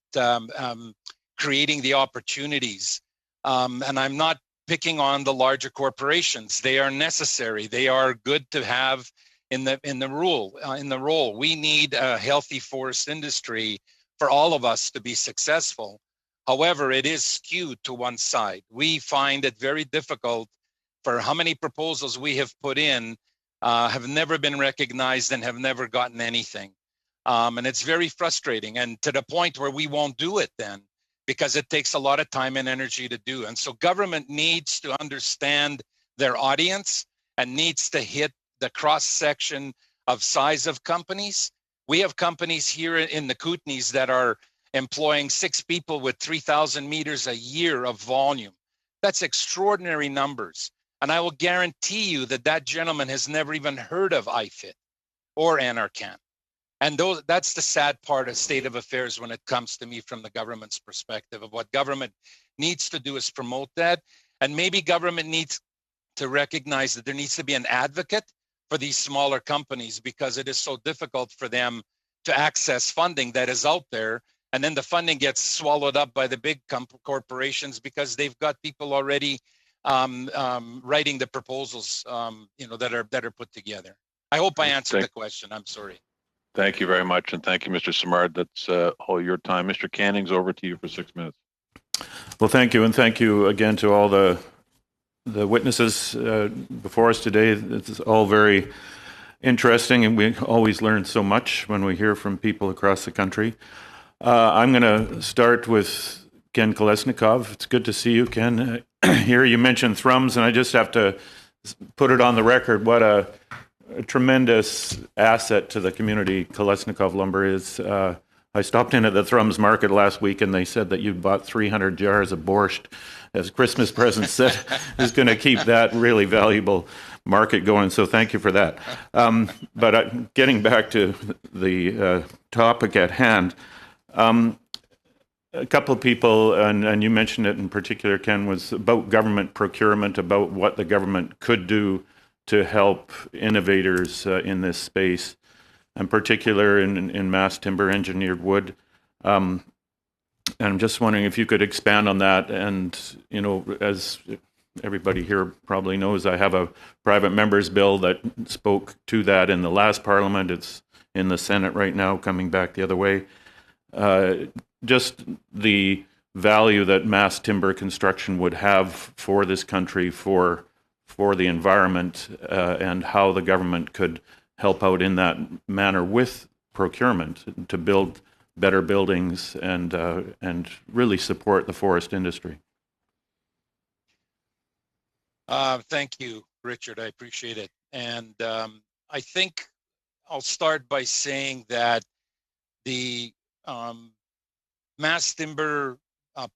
creating the opportunities. And I'm not picking on the larger corporations. They are necessary. They are good to have in the role. We need a healthy forest industry for all of us to be successful. However, it is skewed to one side. We find it very difficult for how many proposals we have put in have never been recognized and have never gotten anything. And it's very frustrating, and to the point where we won't do it then because it takes a lot of time and energy to do. And so government needs to understand their audience and needs to hit the cross-section of size of companies. We have companies here in the Kootenays that are employing 6 people with 3,000 meters a year of volume. That's extraordinary numbers. And I will guarantee you that gentleman has never even heard of IFIT or NRCan. And that's the sad part of state of affairs when it comes to me from the government's perspective of what government needs to do is promote that. And maybe government needs to recognize that there needs to be an advocate for these smaller companies because it is so difficult for them to access funding that is out there. And then the funding gets swallowed up by the big corporations because they've got people already writing the proposals, that are put together. I hope I answered the question. I'm sorry. Thank you very much, and thank you, Mr. Simard. That's all your time. Mr. Canning's over to you for 6 minutes. Well, thank you, and thank you again to all the witnesses before us today. It's all very interesting, and we always learn so much when we hear from people across the country. I'm going to start with Ken Kolesnikov. It's good to see you, Ken. Here you mentioned Thrums, and I just have to put it on the record what a tremendous asset to the community Kolesnikov lumber is. I stopped in at the Thrums market last week, and they said that you bought 300 jars of borscht as Christmas presents. That is going to keep that really valuable market going, so thank you for that. But getting back to the topic at hand, a couple of people, and you mentioned it in particular, Ken, was about government procurement, about what the government could do to help innovators in this space, in particular in mass timber engineered wood. And I'm just wondering if you could expand on that. And, you know, as everybody here probably knows, I have a private member's bill that spoke to that in the last Parliament. It's in the Senate right now, coming back the other way. Just the value that mass timber construction would have for this country, for the environment, and how the government could help out in that manner with procurement to build better buildings and really support the forest industry. Thank you, Richard. I appreciate it. And I think I'll start by saying that the mass timber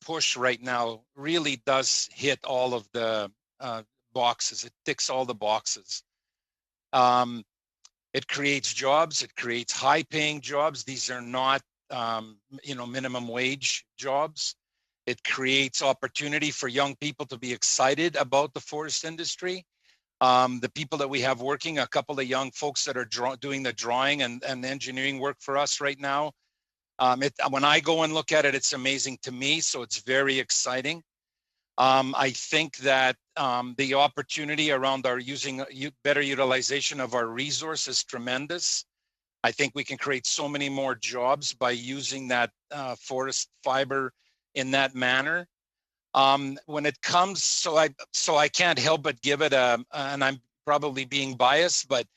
push right now really does hit all of the boxes. It ticks all the boxes. It creates jobs. It creates high-paying jobs. These are not, minimum wage jobs. It creates opportunity for young people to be excited about the forest industry. The people that we have working, a couple of young folks that are doing the drawing and engineering work for us right now. When I go and look at it, it's amazing to me. So it's very exciting. I think that the opportunity around our better utilization of our resource is tremendous. I think we can create so many more jobs by using that forest fiber in that manner. When it comes, so I can't help but give it and I'm probably being biased, but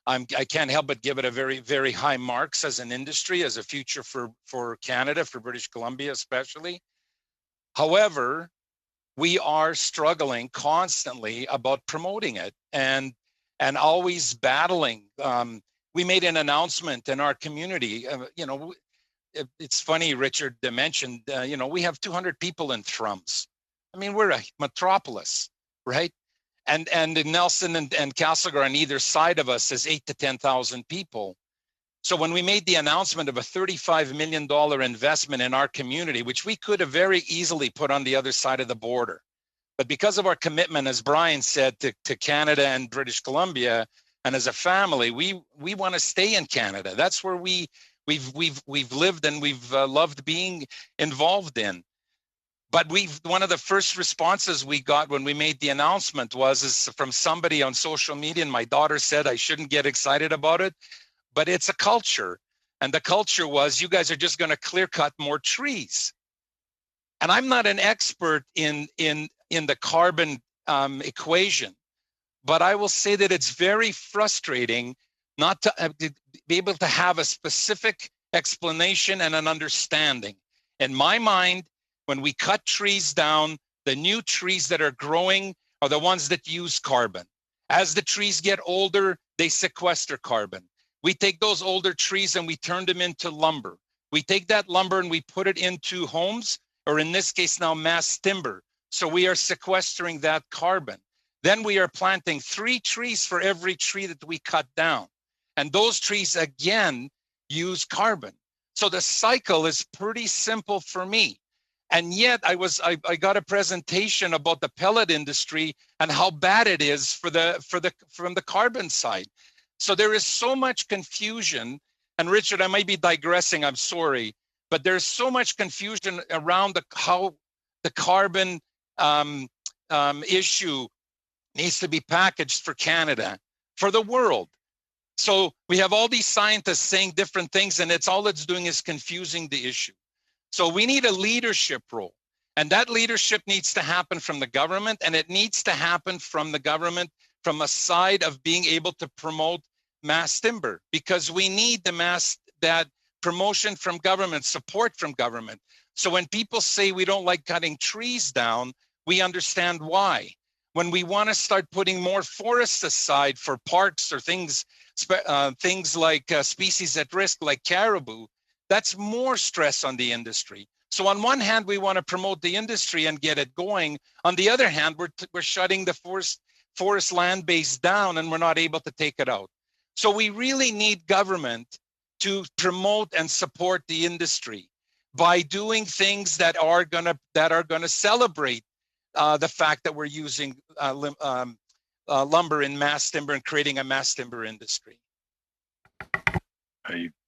I can't help but give it a very, very high marks as an industry, as a future for Canada, for British Columbia especially. However, we are struggling constantly about promoting it and always battling. We made an announcement in our community. It's funny, Richard mentioned, we have 200 people in Thrums. I mean, we're a metropolis, right? And in Nelson and Castlegar on either side of us is 8,000 to 10,000 people. So when we made the announcement of a $35 million investment in our community, which we could have very easily put on the other side of the border, but because of our commitment, as Brian said, to Canada and British Columbia, and as a family, we want to stay in Canada. That's where we've lived and we've loved being involved in. But one of the first responses we got when we made the announcement was from somebody on social media, and my daughter said I shouldn't get excited about it, but it's a culture. And the culture was, you guys are just going to clear cut more trees. And I'm not an expert in the carbon equation, but I will say that it's very frustrating not to be able to have a specific explanation and an understanding. In my mind, when we cut trees down, the new trees that are growing are the ones that use carbon. As the trees get older, they sequester carbon. We take those older trees and we turn them into lumber. We take that lumber and we put it into homes, or in this case now mass timber. So we are sequestering that carbon. Then we are planting 3 trees for every tree that we cut down. And those trees again use carbon. So the cycle is pretty simple for me. And yet I got a presentation about the pellet industry and how bad it is from the carbon side. So there is so much confusion. And Richard, I might be digressing, I'm sorry, but there's so much confusion around how the carbon issue needs to be packaged for Canada, for the world. So we have all these scientists saying different things, and all it's doing is confusing the issue. So we need a leadership role, and that leadership needs to happen from the government, and it needs to happen from the government from a side of being able to promote mass timber, because we need that promotion from government, support from government. So when people say we don't like cutting trees down, we understand why. When we want to start putting more forests aside for parks or things like species at risk like caribou, that's more stress on the industry. So on one hand, we want to promote the industry and get it going. On the other hand, we're shutting the forest land base down and we're not able to take it out. So we really need government to promote and support the industry. by doing things that are gonna celebrate the fact that we're using lumber in mass timber and creating a mass timber industry.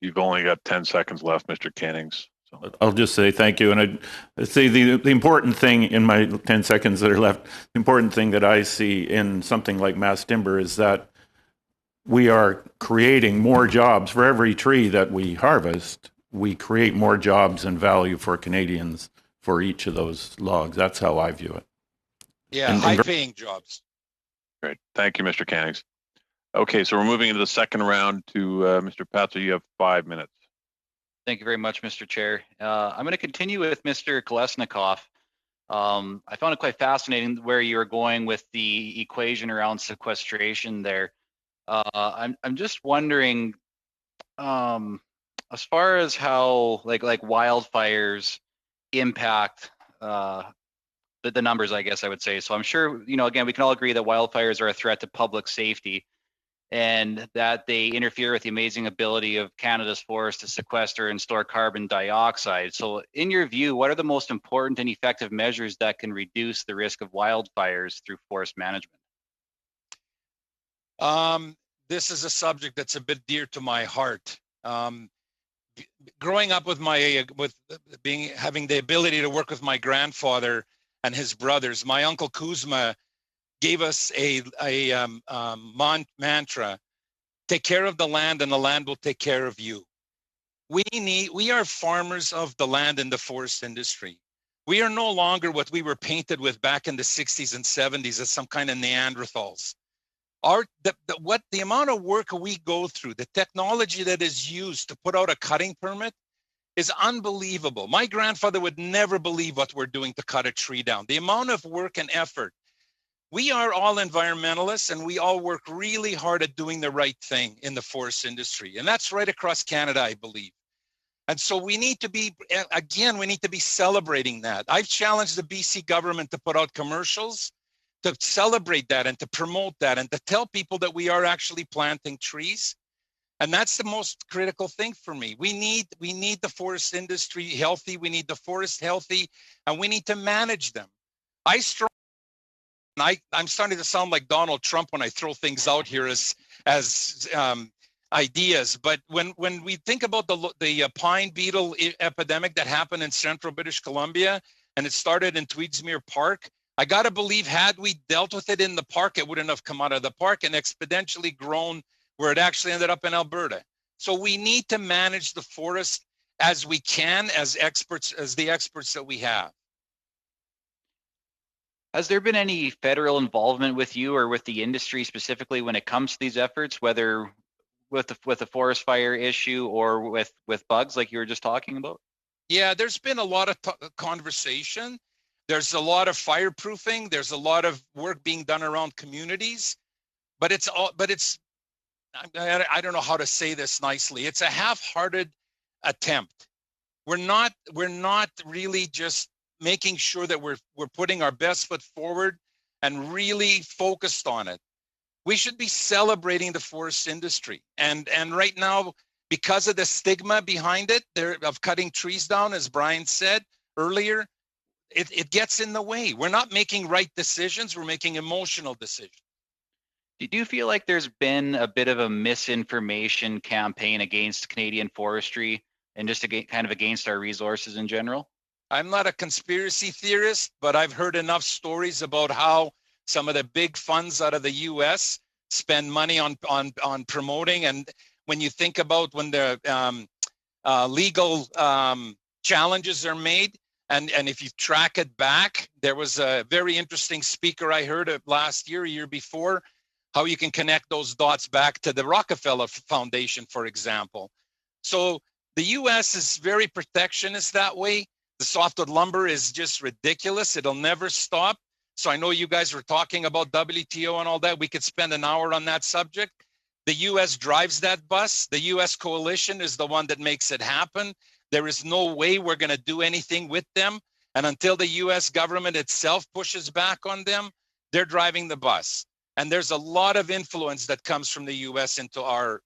You've only got 10 seconds left, Mr. Cannings. So. I'll just say thank you. And I'd say the important thing in my 10 seconds that are left, the important thing that I see in something like mass timber is that we are creating more jobs for every tree that we harvest. We create more jobs and value for Canadians for each of those logs. That's how I view it. Yeah, high-paying jobs. Great. Thank you, Mr. Cannings. Okay, so we're moving into the second round to Mr. Patzer. You have 5 minutes. Thank you very much, Mr. Chair. I'm going to continue with Mr. Kolesnikoff. I found it quite fascinating where you were going with the equation around sequestration there. I'm just wondering, as far as how like wildfires impact the numbers, I guess I would say. So I'm sure, again, we can all agree that wildfires are a threat to public safety and that they interfere with the amazing ability of Canada's forests to sequester and store carbon dioxide. So in your view, what are the most important and effective measures that can reduce the risk of wildfires through forest management? This is a subject that's a bit dear to my heart. Growing up with having the ability to work with my grandfather and his brothers, my uncle Kuzma gave us a mantra: take care of the land and the land will take care of you. We are farmers of the land and the forest industry. We are no longer what we were painted with back in the 60s and 70s as some kind of Neanderthals. The amount of work we go through, the technology that is used to put out a cutting permit is unbelievable. My grandfather would never believe what we're doing to cut a tree down. The amount of work and effort. We are all environmentalists and we all work really hard at doing the right thing in the forest industry. And that's right across Canada, I believe. And so we need to be celebrating that. I've challenged the BC government to put out commercials to celebrate that and to promote that and to tell people that we are actually planting trees. And that's the most critical thing for me. We need the forest industry healthy. We need the forest healthy, and we need to manage them. I'm starting to sound like Donald Trump when I throw things out here as ideas. But when we think about the pine beetle epidemic that happened in central British Columbia, and it started in Tweedsmuir Park, I got to believe had we dealt with it in the park, it wouldn't have come out of the park and exponentially grown where it actually ended up in Alberta. So we need to manage the forest as we can, as the experts that we have. Has there been any federal involvement with you or with the industry specifically when it comes to these efforts, whether with the forest fire issue or with bugs like you were just talking about? Yeah, there's been a lot of conversation. There's a lot of fireproofing. There's a lot of work being done around communities, I don't know how to say this nicely. It's a half-hearted attempt. We're not really just making sure that we're putting our best foot forward and really focused on it. We should be celebrating the forest industry. And right now, because of the stigma behind it, of cutting trees down, as Brian said earlier, it gets in the way. We're not making right decisions. We're making emotional decisions. Do you feel like there's been a bit of a misinformation campaign against Canadian forestry and just kind of against our resources in general? I'm not a conspiracy theorist, but I've heard enough stories about how some of the big funds out of the U.S. spend money on promoting. And when you think about when the legal challenges are made, and if you track it back, there was a very interesting speaker I heard last year, a year before, how you can connect those dots back to the Rockefeller Foundation, for example. So the U.S. is very protectionist that way. The softwood lumber is just ridiculous. It'll never stop. So I know you guys were talking about WTO and all that. We could spend an hour on that subject. The U.S. drives that bus. The U.S. coalition is the one that makes it happen. There is no way we're going to do anything with them. And until the U.S. government itself pushes back on them, they're driving the bus. And there's a lot of influence that comes from the U.S. into our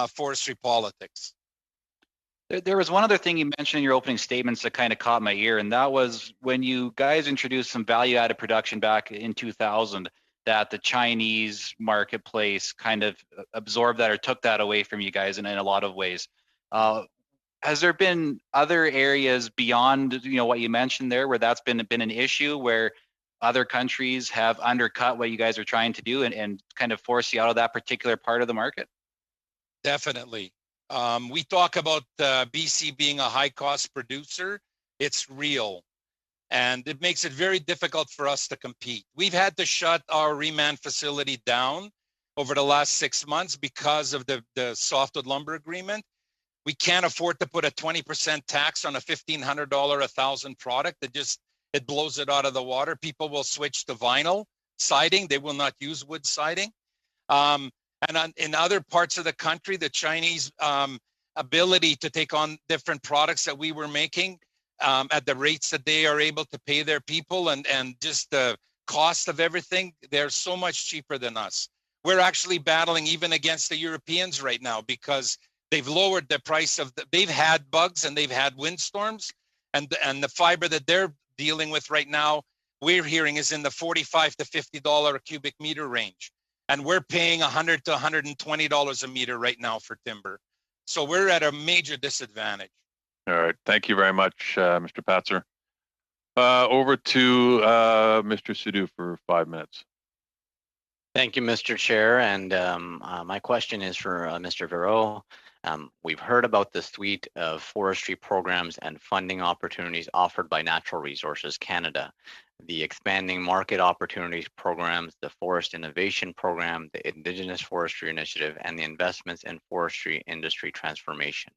forestry politics. There was one other thing you mentioned in your opening statements that kind of caught my ear, and that was when you guys introduced some value-added production back in 2000, that the Chinese marketplace kind of absorbed that or took that away from you guys in a lot of ways. Has there been other areas beyond what you mentioned there where that's been an issue, where other countries have undercut what you guys are trying to do and kind of force you out of that particular part of the market? Definitely. We talk about BC being a high-cost producer. It's real. And it makes it very difficult for us to compete. We've had to shut our reman facility down over the last 6 months because of the softwood lumber agreement. We can't afford to put a 20% tax on a $1,500 1,000 product. It blows it out of the water. People will switch to vinyl siding. They will not use wood siding. In other parts of the country, the Chinese ability to take on different products that we were making at the rates that they are able to pay their people and just the cost of everything, they're so much cheaper than us. We're actually battling even against the Europeans right now because they've lowered the price of they've had bugs and they've had windstorms, and the fiber that they're dealing with right now, we're hearing is in the $45 to $50 a cubic meter range. And we're paying $100 to $120 a meter right now for timber. So we're at a major disadvantage. All right. Thank you very much, Mr. Patzer. Over to Mr. Sidhu for 5 minutes. Thank you, Mr. Chair. And my question is for Mr. Vero. We've heard about the suite of forestry programs and funding opportunities offered by Natural Resources Canada, the expanding market opportunities programs, the Forest Innovation Program, the Indigenous Forestry Initiative, and the investments in forestry industry transformation.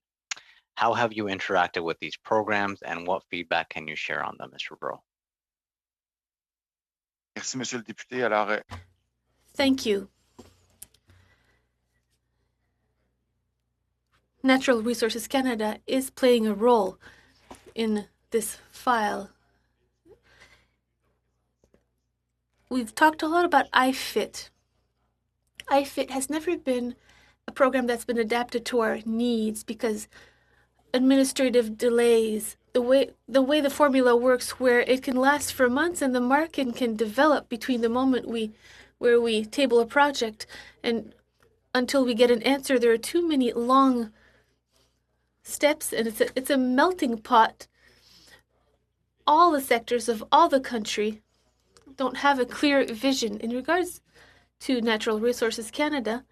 How have you interacted with these programs and what feedback can you share on them, Mr. Vero? Merci, Monsieur le Député. Alors, Thank you. Natural Resources Canada is playing a role in this file. We've talked a lot about IFIT. IFIT has never been a program that's been adapted to our needs because administrative delays, the way the formula works, where it can last for months and the market can develop between the moment where we table a project and until we get an answer, there are too many long steps, and it's a melting pot. All the sectors of all the country don't have a clear vision. In regards to Natural Resources Canada,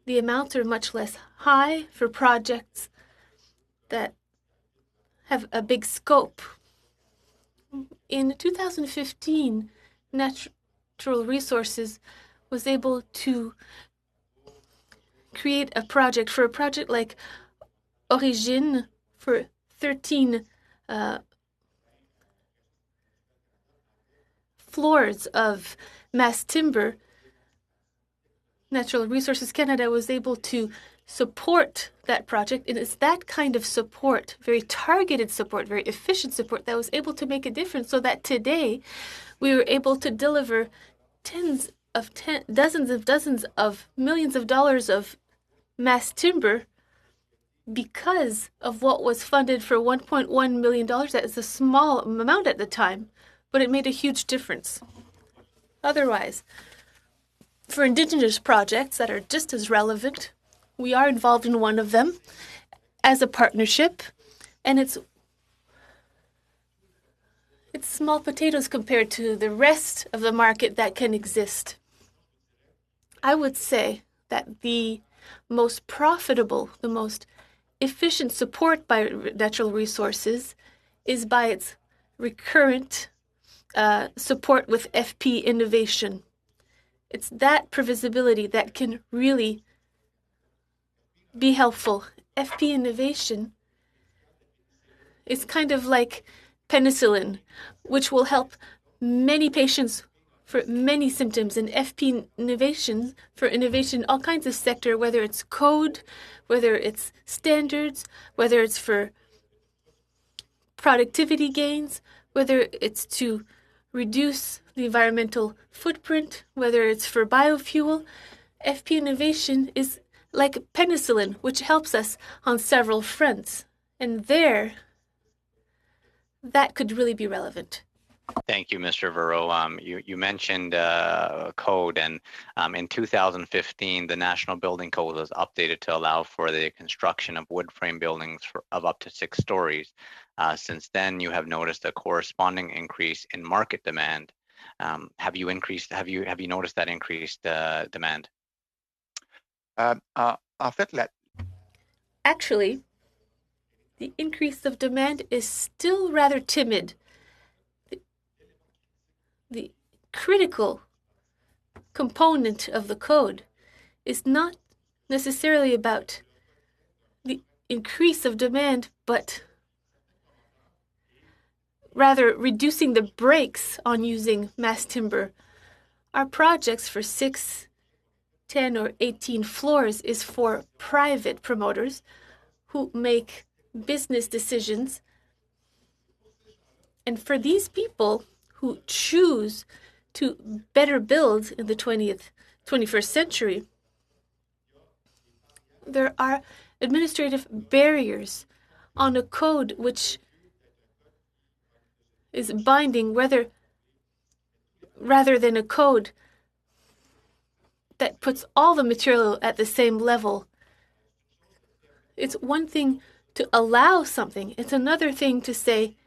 the amounts are much less high for projects that have a big scope. In 2015, Natural Resources was able to create a project like Origine for 13 floors of mass timber. Natural Resources Canada was able to support that project, and it's that kind of support, very targeted support, very efficient support, that was able to make a difference so that today we were able to deliver dozens of millions of dollars of mass timber because of what was funded for $1.1 million. That is a small amount at the time, but it made a huge difference. Otherwise, for Indigenous projects that are just as relevant, we are involved in one of them as a partnership, and it's small potatoes compared to the rest of the market that can exist. I would say that the most profitable, the most efficient support by Natural Resources is by its recurrent support with FP innovation. It's that previsibility that can really be helpful. FP innovation is kind of like penicillin, which will help many patients for many symptoms, and FP innovation for innovation in all kinds of sector, whether it's code, whether it's standards, whether it's for productivity gains, whether it's to reduce the environmental footprint, whether it's for biofuel. FP innovation is like penicillin, which helps us on several fronts. And there, that could really be relevant. Thank you, Mr. Verreau. You mentioned code, and in 2015, the National Building Code was updated to allow for the construction of wood frame buildings of up to 6 stories. Since then, you have noticed a corresponding increase in market demand. Have you noticed that increased demand? En fait, Actually, the increase of demand is still rather timid. The critical component of the code is not necessarily about the increase of demand, but rather reducing the brakes on using mass timber. Our projects for 6, 10, or 18 floors is for private promoters who make business decisions. And for these people who choose to better build in the 21st century, there are administrative barriers on a code which is binding rather than a code that puts all the material at the same level. It's one thing to allow something. It's another thing to say,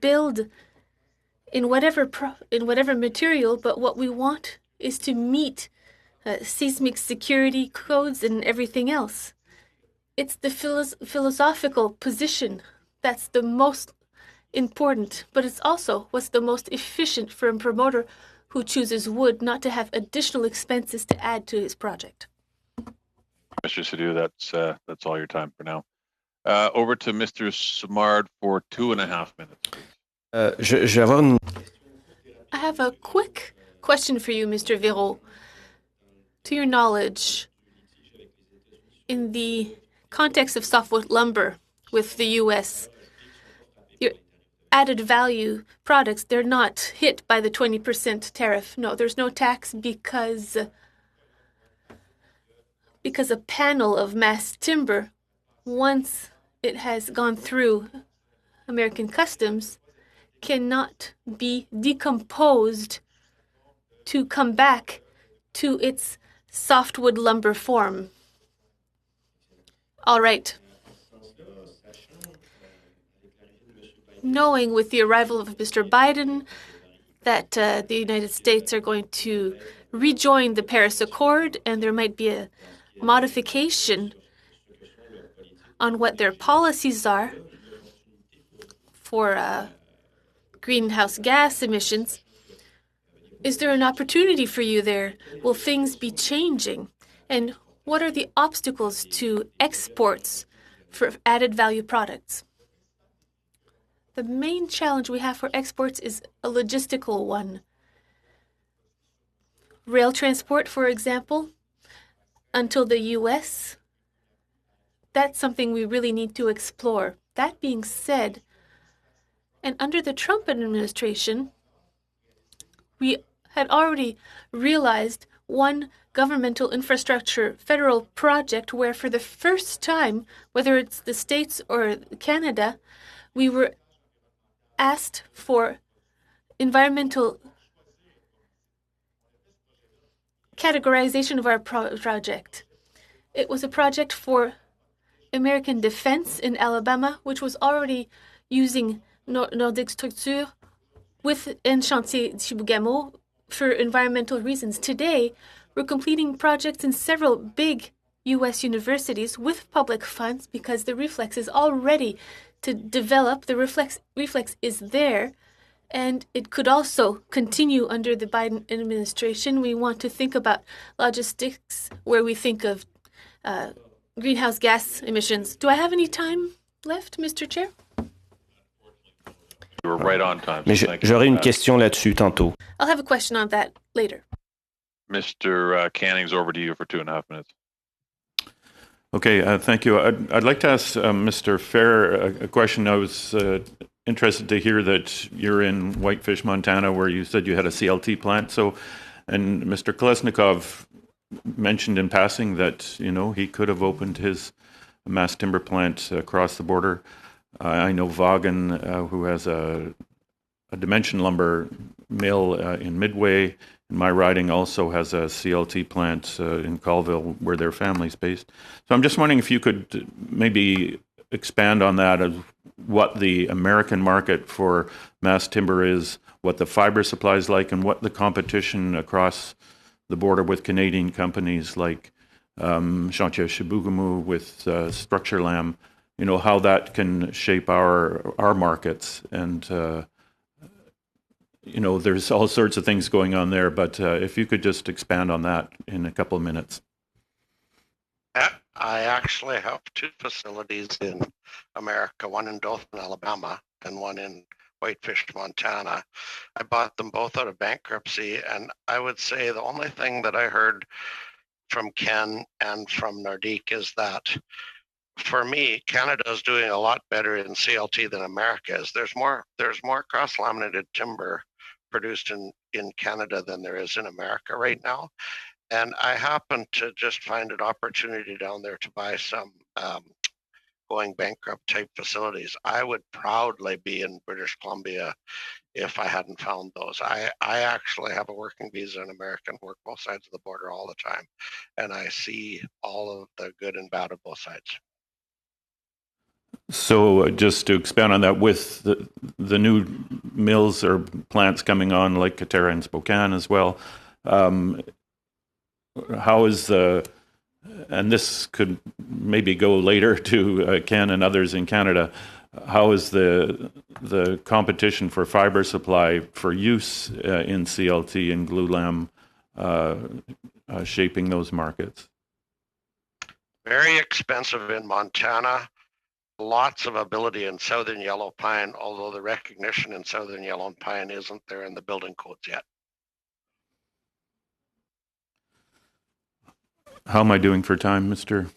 build in whatever material, but what we want is to meet seismic security codes and everything else. It's the philosophical position that's the most important, but it's also what's the most efficient for a promoter who chooses wood not to have additional expenses to add to his project. Mr. Sadu, that's all your time for now. Over to Mr. Simard for 2.5 minutes. I have a quick question for you, Mr. Verreau. To your knowledge, in the context of softwood lumber with the U.S., your added value products, they're not hit by the 20% tariff. No, there's no tax because a panel of mass timber, once it has gone through American customs, cannot be decomposed to come back to its softwood lumber form. All right. Knowing with the arrival of Mr. Biden that the United States are going to rejoin the Paris Accord and there might be a modification on what their policies are for greenhouse gas emissions, is there an opportunity for you there? Will things be changing? And what are the obstacles to exports for added value products? The main challenge we have for exports is a logistical one. Rail transport, for example, until the U.S., that's something we really need to explore. That being said, and under the Trump administration, we had already realized one governmental infrastructure federal project where for the first time, whether it's the States or Canada, we were asked for environmental categorization of our project. It was a project for American defense in Alabama, which was already using Nordic structure within Chantier Chibougamau for environmental reasons. Today, we're completing projects in several big U.S. universities with public funds because the reflex is all ready to develop. The reflex is there, and it could also continue under the Biden administration. We want to think about logistics where we think of greenhouse gas emissions. Do I have any time left, Mr. Chair? You were right on time. Mais j'aurai une question là-dessus tantôt. I'll have a question on that later. Mr. Canning's over to you for 2.5 minutes. Okay, thank you. I'd like to ask Mr. Fair a question. I was interested to hear that you're in Whitefish, Montana, where you said you had a CLT plant. So, and Mr. Kolesnikov mentioned in passing that, you know, he could have opened his mass timber plant across the border. I know Vaughan, who has a Dimension Lumber mill in Midway. In my riding also has a CLT plant in Colville where their family's based. So I'm just wondering if you could maybe expand on that, of what the American market for mass timber is, what the fiber supply is like, and what the competition across the border with Canadian companies like Chantier Chibougamau with Structurlam, how that can shape our markets. And there's all sorts of things going on there, but if you could just expand on that in a couple of minutes. I actually have two facilities in America, one in Dothan, Alabama, and one in Whitefish, Montana. I bought them both out of bankruptcy, and I would say the only thing that I heard from Ken and from Nordique is that, for me, Canada is doing a lot better in CLT than America is. There's more cross-laminated timber produced in Canada than there is in America right now. And I happen to just find an opportunity down there to buy some going bankrupt type facilities. I would proudly be in British Columbia if I hadn't found those. I actually have a working visa in America and work both sides of the border all the time. And I see all of the good and bad of both sides. So just to expand on that, with the new mills or plants coming on, like Katera and Spokane as well, how is and this could maybe go later to Ken and others in Canada, how is the competition for fiber supply for use in CLT and glulam shaping those markets? Very expensive in Montana. Lots of ability in Southern Yellow Pine, although the recognition in Southern Yellow Pine isn't there in the building codes yet. How am I doing for time, Mr.?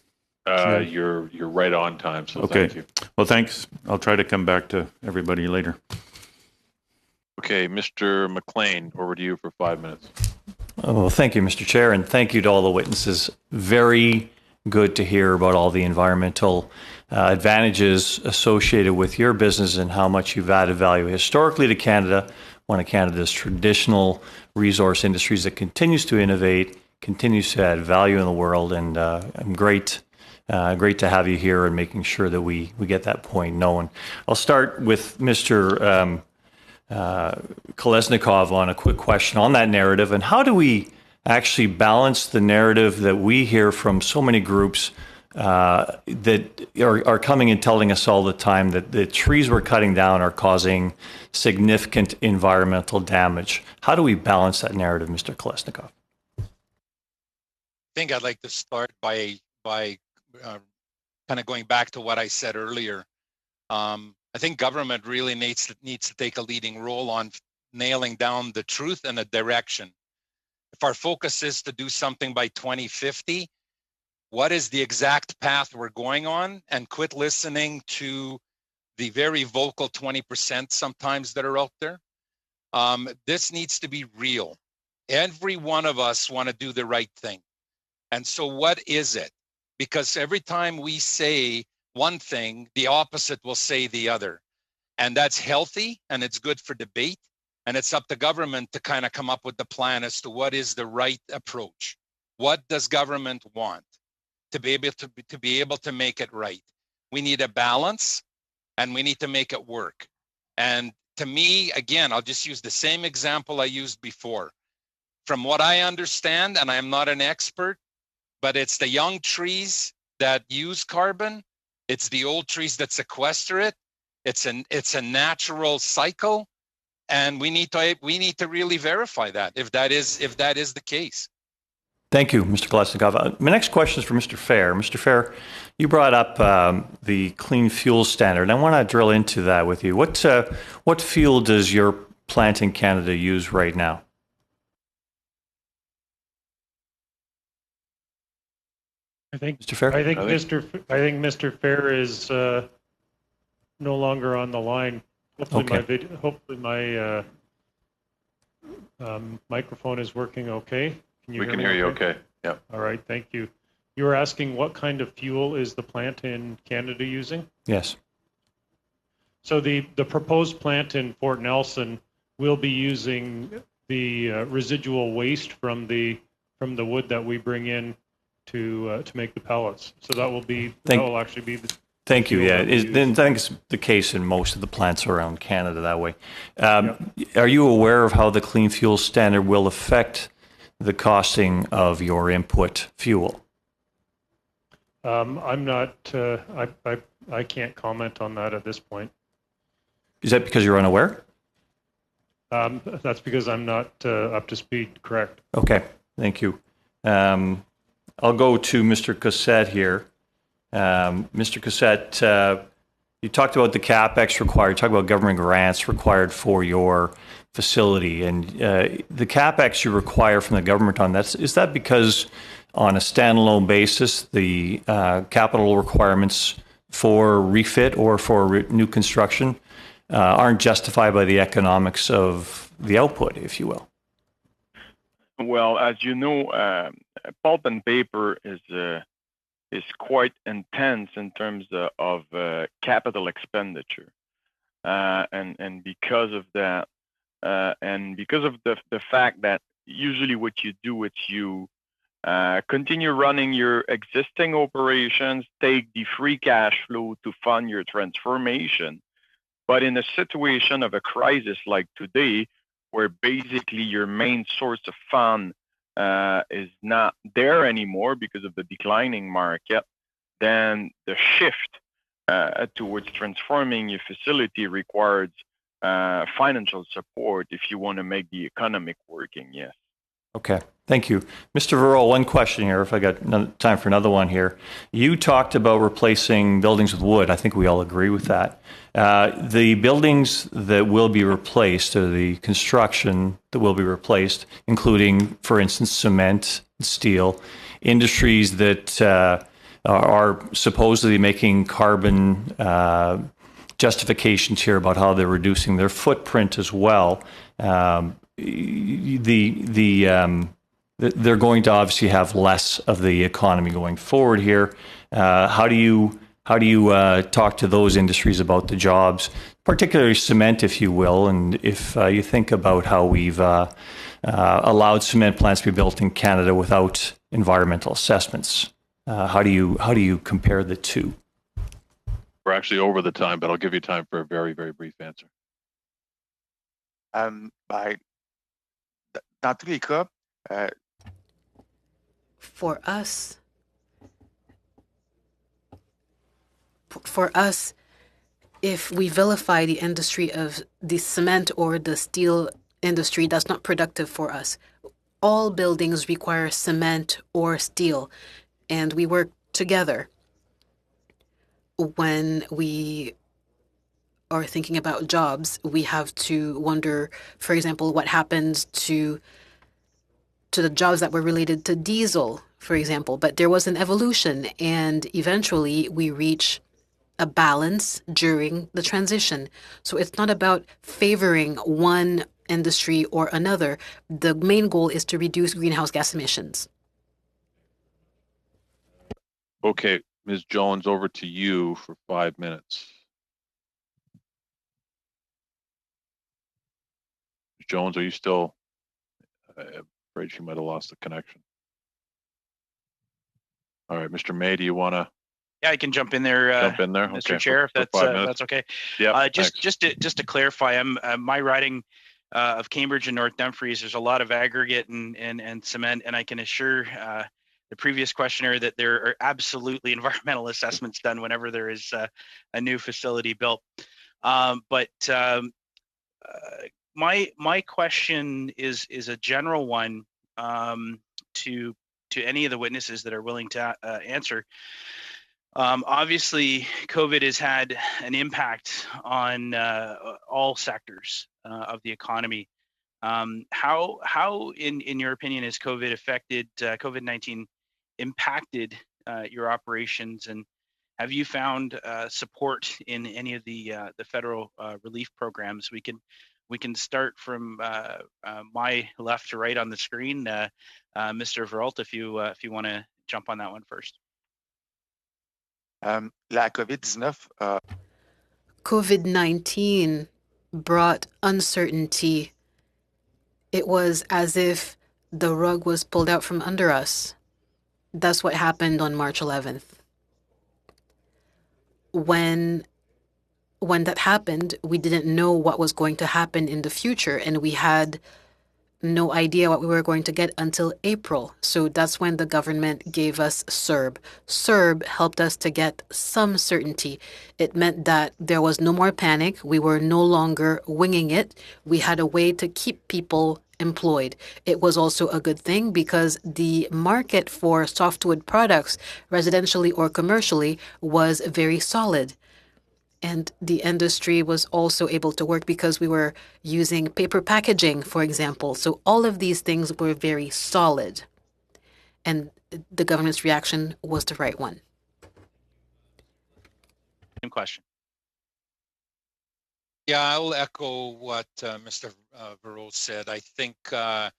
You're right on time, so okay. Thank you. Well, thanks. I'll try to come back to everybody later. Okay, Mr. McLean, over to you for 5 minutes. Oh, thank you, Mr. Chair, and thank you to all the witnesses. Very good to hear about all the environmental advantages associated with your business and how much you've added value historically to Canada, one of Canada's traditional resource industries that continues to innovate, continues to add value in the world, and great to have you here and making sure that we get that point known. I'll start with Mr. Kolesnikov on a quick question on that narrative, and how do we actually balance the narrative that we hear from so many groups that are coming and telling us all the time that the trees we're cutting down are causing significant environmental damage? How do we balance that narrative, Mr. Kolesnikov? I think I'd like to start by kind of going back to what I said earlier. I think government really needs to take a leading role on nailing down the truth and the direction. If our focus is to do something by 2050, what is the exact path we're going on, and quit listening to the very vocal 20% sometimes that are out there. This needs to be real. Every one of us want to do the right thing. And so what is it? Because every time we say one thing, the opposite will say the other. And that's healthy, and it's good for debate. And it's up to government to kind of come up with the plan as to what is the right approach. What does government want to be able to make it right? We need a balance, and we need to make it work. And to me, again, I'll just use the same example I used before. From what I understand, and I'm not an expert, but it's the young trees that use carbon. It's the old trees that sequester it. It's a natural cycle, and we need to really verify that if that is the case. Thank you, Mr. Kolesnikov. My next question is for Mr. Fair. Mr. Fair, you brought up the clean fuel standard. I want to drill into that with you. What fuel does your plant in Canada use right now? I think Mr. Fair? I think Mr. Fair is no longer on the line. Hopefully my microphone is working okay. We can hear you okay. Yeah. All right, thank you. You were asking what kind of fuel is the plant in Canada using? Yes. So the proposed plant in Fort Nelson will be using the residual waste from the wood that we bring in to make the pellets. So that will actually be the Thank you. fuel Yeah, that we use. I think it's the case in most of the plants around Canada that way. Are you aware of how the clean fuel standard will affect the costing of your input fuel? I'm not. I can't comment on that at this point. Is that because you're unaware? That's because I'm not up to speed. Correct. Okay. Thank you. I'll go to Mr. Cossette here. Mr. Cossette, you talked about the CapEx required, you talked about government grants required for your facility, and the CapEx you require from the government on that, is that because on a standalone basis, the capital requirements for refit or for new construction aren't justified by the economics of the output, if you will? Well, as you know, pulp and paper is quite intense in terms of capital expenditure, and because of that, and because of the fact that usually what you do is you continue running your existing operations, take the free cash flow to fund your transformation. But in a situation of a crisis like today, where basically your main source of fund is not there anymore because of the declining market, then the shift towards transforming your facility requires financial support if you want to make the economic working, yes. Okay, thank you. Mr. Verrill, one question here, if I got time for another one here. You talked about replacing buildings with wood. I think we all agree with that. The buildings that will be replaced, or the construction that will be replaced, including, for instance, cement, steel, industries that are supposedly making carbon justifications here about how they're reducing their footprint as well. They're going to obviously have less of the economy going forward here. How do you talk to those industries about the jobs, particularly cement, if you will, and if you think about how we've allowed cement plants to be built in Canada without environmental assessments? How do you compare the two? We're actually over the time, but I'll give you time for a very, very brief answer. Dans tous les cas, for us, if we vilify the industry of the cement or the steel industry, that's not productive for us. All buildings require cement or steel, and we work together. When we are thinking about jobs, we have to wonder, for example, what happens to the jobs that were related to diesel, for example. But there was an evolution, and eventually we reach a balance during the transition. So it's not about favoring one industry or another. The main goal is to reduce greenhouse gas emissions. Okay, Ms. Jones, over to you for 5 minutes. Ms. Jones, are you still? I'm afraid she might have lost the connection. All right, Mr. May, do you want to? Yeah, I can jump in there, Mr. Okay, Chair, if that's okay. Yeah. Just to clarify, my riding of Cambridge and North Dumfries, there's a lot of aggregate and cement, and I can assure the previous questioner that there are absolutely environmental assessments done whenever there is a new facility built. But my question is a general one to any of the witnesses that are willing to answer. Obviously, COVID has had an impact on all sectors of the economy. How in your opinion, has COVID-19 impacted your operations, and have you found support in any of the federal relief programs? We can start from my left to right on the screen. Mr. Verrill, if you want to jump on that one first. La COVID-19 COVID-19 brought uncertainty. It was as if the rug was pulled out from under us. That's what happened on March 11th. When that happened, we didn't know what was going to happen in the future, and we had no idea what we were going to get until April. So that's when the government gave us CERB. CERB helped us to get some certainty. It meant that there was no more panic. We were no longer winging it. We had a way to keep people employed. It was also a good thing because the market for softwood products, residentially or commercially, was very solid. And the industry was also able to work because we were using paper packaging, for example. So all of these things were very solid. And the government's reaction was the right one. Same question. Yeah, I'll echo what Mr. Verreault said. I think the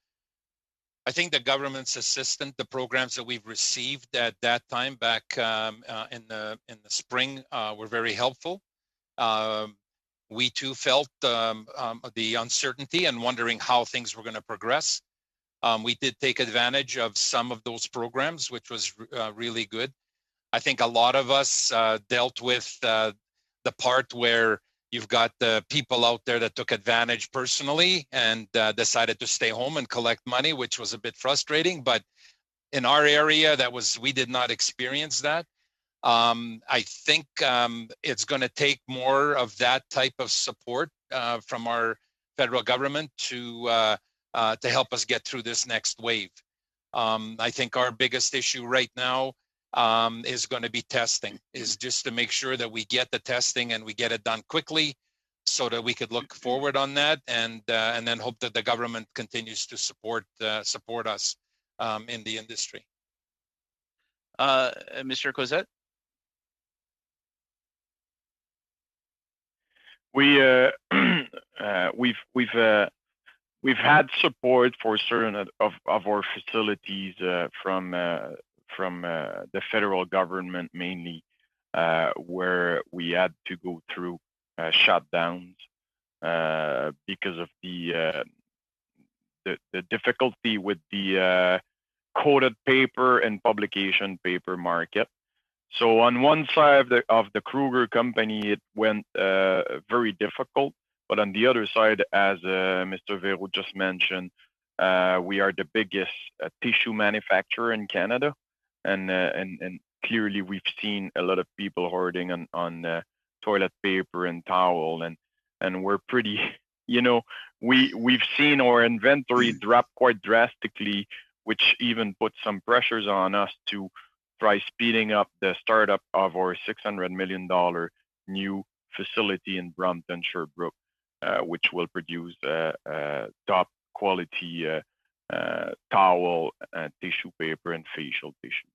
government's assistance, the programs that we've received at that time back in the spring were very helpful. We too felt the uncertainty and wondering how things were going to progress. We did take advantage of some of those programs, which was really good. I think a lot of us dealt with the part where you've got the people out there that took advantage personally and decided to stay home and collect money, which was a bit frustrating. But in our area, we did not experience that. I think it's going to take more of that type of support from our federal government to help us get through this next wave. I think our biggest issue right now is going to be testing, is just to make sure that we get the testing and we get it done quickly so that we could look forward on that and then hope that the government continues to support us in the industry. Mr. Cosette? We've had support for certain of our facilities from the federal government mainly, where we had to go through shutdowns because of the difficulty with the coated paper and publication paper market. So on one side of the Kruger company, it went very difficult. But on the other side, as Mr. Verreault just mentioned, we are the biggest tissue manufacturer in Canada. And clearly we've seen a lot of people hoarding on toilet paper and towel. And we're pretty, we've seen our inventory drop quite drastically, which even put some pressures on us to try speeding up the startup of our $600 million new facility in Brampton, Sherbrooke, which will produce top quality towel, tissue paper, and facial tissue.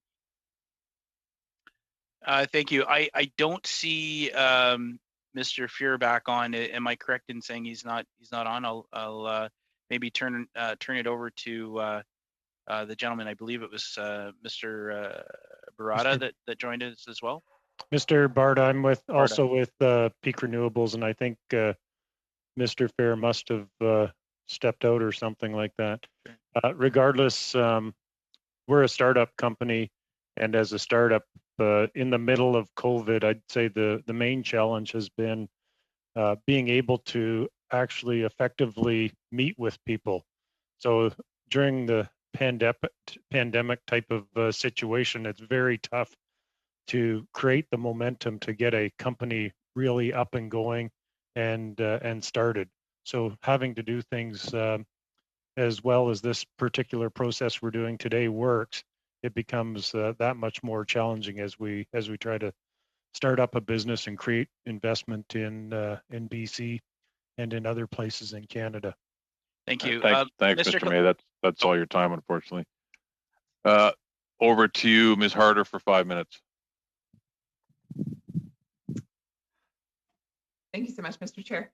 Thank you. I don't see Mr. Fear back on. Am I correct in saying he's not on? I'll maybe turn it over to the gentleman. I believe it was Mr. Barada that joined us as well. Mr. Barda, I'm also with Peak Renewables, and I think Mr. Fair must have stepped out or something like that. Regardless, we're a startup company, and as a startup in the middle of COVID, I'd say the main challenge has been being able to actually effectively meet with people. So during the pandemic type of situation, it's very tough to create the momentum to get a company really up and going and started. So having to do things as well as this particular process we're doing today works, it becomes that much more challenging as we try to start up a business and create investment in BC and in other places in Canada. Thank you. Thanks, Mr. May. That's all your time, unfortunately. Over to you, Ms. Harder, for 5 minutes. Thank you so much, Mr. Chair.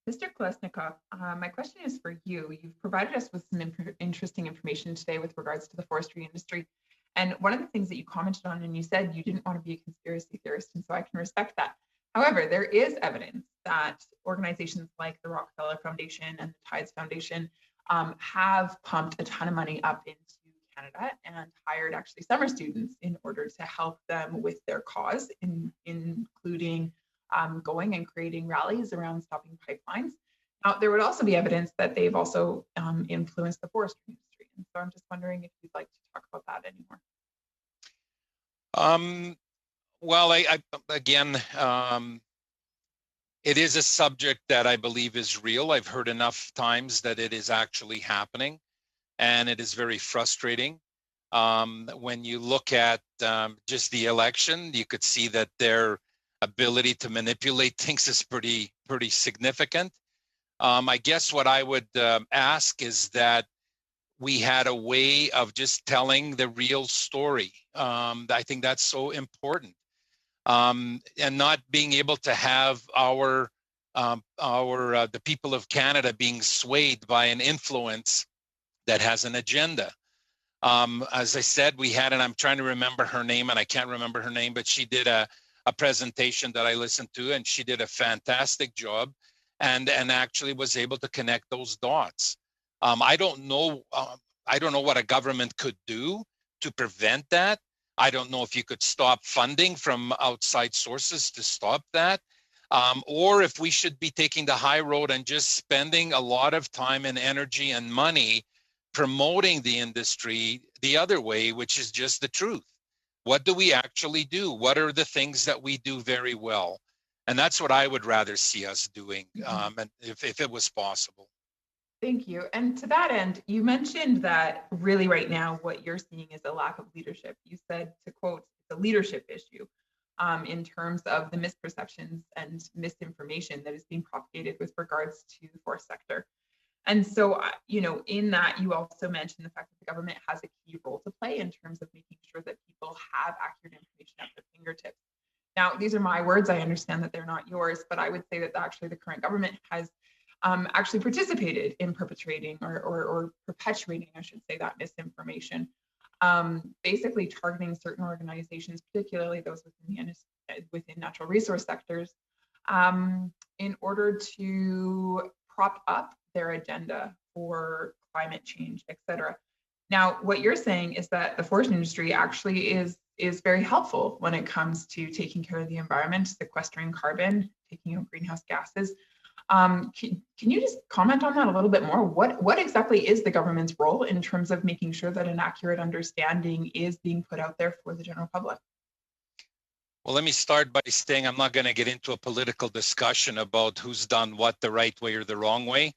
Mr. Kolesnikov, my question is for you. You've provided us with some interesting information today with regards to the forestry industry. And one of the things that you commented on, and you said you didn't want to be a conspiracy theorist, and so I can respect that. However, there is evidence that organizations like the Rockefeller Foundation and the Tides Foundation have pumped a ton of money up into Canada and hired actually summer students in order to help them with their cause, including going and creating rallies around stopping pipelines. Now, there would also be evidence that they've also influenced the forestry industry. And so I'm just wondering if you'd like to talk about that anymore. Well, again, it is a subject that I believe is real. I've heard enough times that it is actually happening, and it is very frustrating. When you look at just the election, you could see that their ability to manipulate things is pretty significant. I guess what I would ask is that we had a way of just telling the real story. I think that's so important. And not being able to have the people of Canada being swayed by an influence that has an agenda. As I said, we had, and I'm trying to remember her name, and I can't remember her name, but she did a presentation that I listened to, and she did a fantastic job, and actually was able to connect those dots. I don't know what a government could do to prevent that. I don't know if you could stop funding from outside sources to stop that, or if we should be taking the high road and just spending a lot of time and energy and money promoting the industry the other way, which is just the truth. What do we actually do? What are the things that we do very well? And that's what I would rather see us doing, and if it was possible. Thank you. And to that end, you mentioned that really right now what you're seeing is a lack of leadership. You said, to quote, it's a leadership issue in terms of the misperceptions and misinformation that is being propagated with regards to the forest sector. And so, in that, you also mentioned the fact that the government has a key role to play in terms of making sure that people have accurate information at their fingertips. Now, these are my words. I understand that they're not yours, but I would say that actually the current government has actually participated in perpetrating or perpetuating, I should say, that misinformation, basically targeting certain organizations, particularly those within natural resource sectors, in order to prop up their agenda for climate change, et cetera. Now, what you're saying is that the forest industry actually is very helpful when it comes to taking care of the environment, sequestering carbon, taking out greenhouse gases. Can you just comment on that a little bit more? What exactly is the government's role in terms of making sure that an accurate understanding is being put out there for the general public? Well, let me start by saying I'm not going to get into a political discussion about who's done what the right way or the wrong way.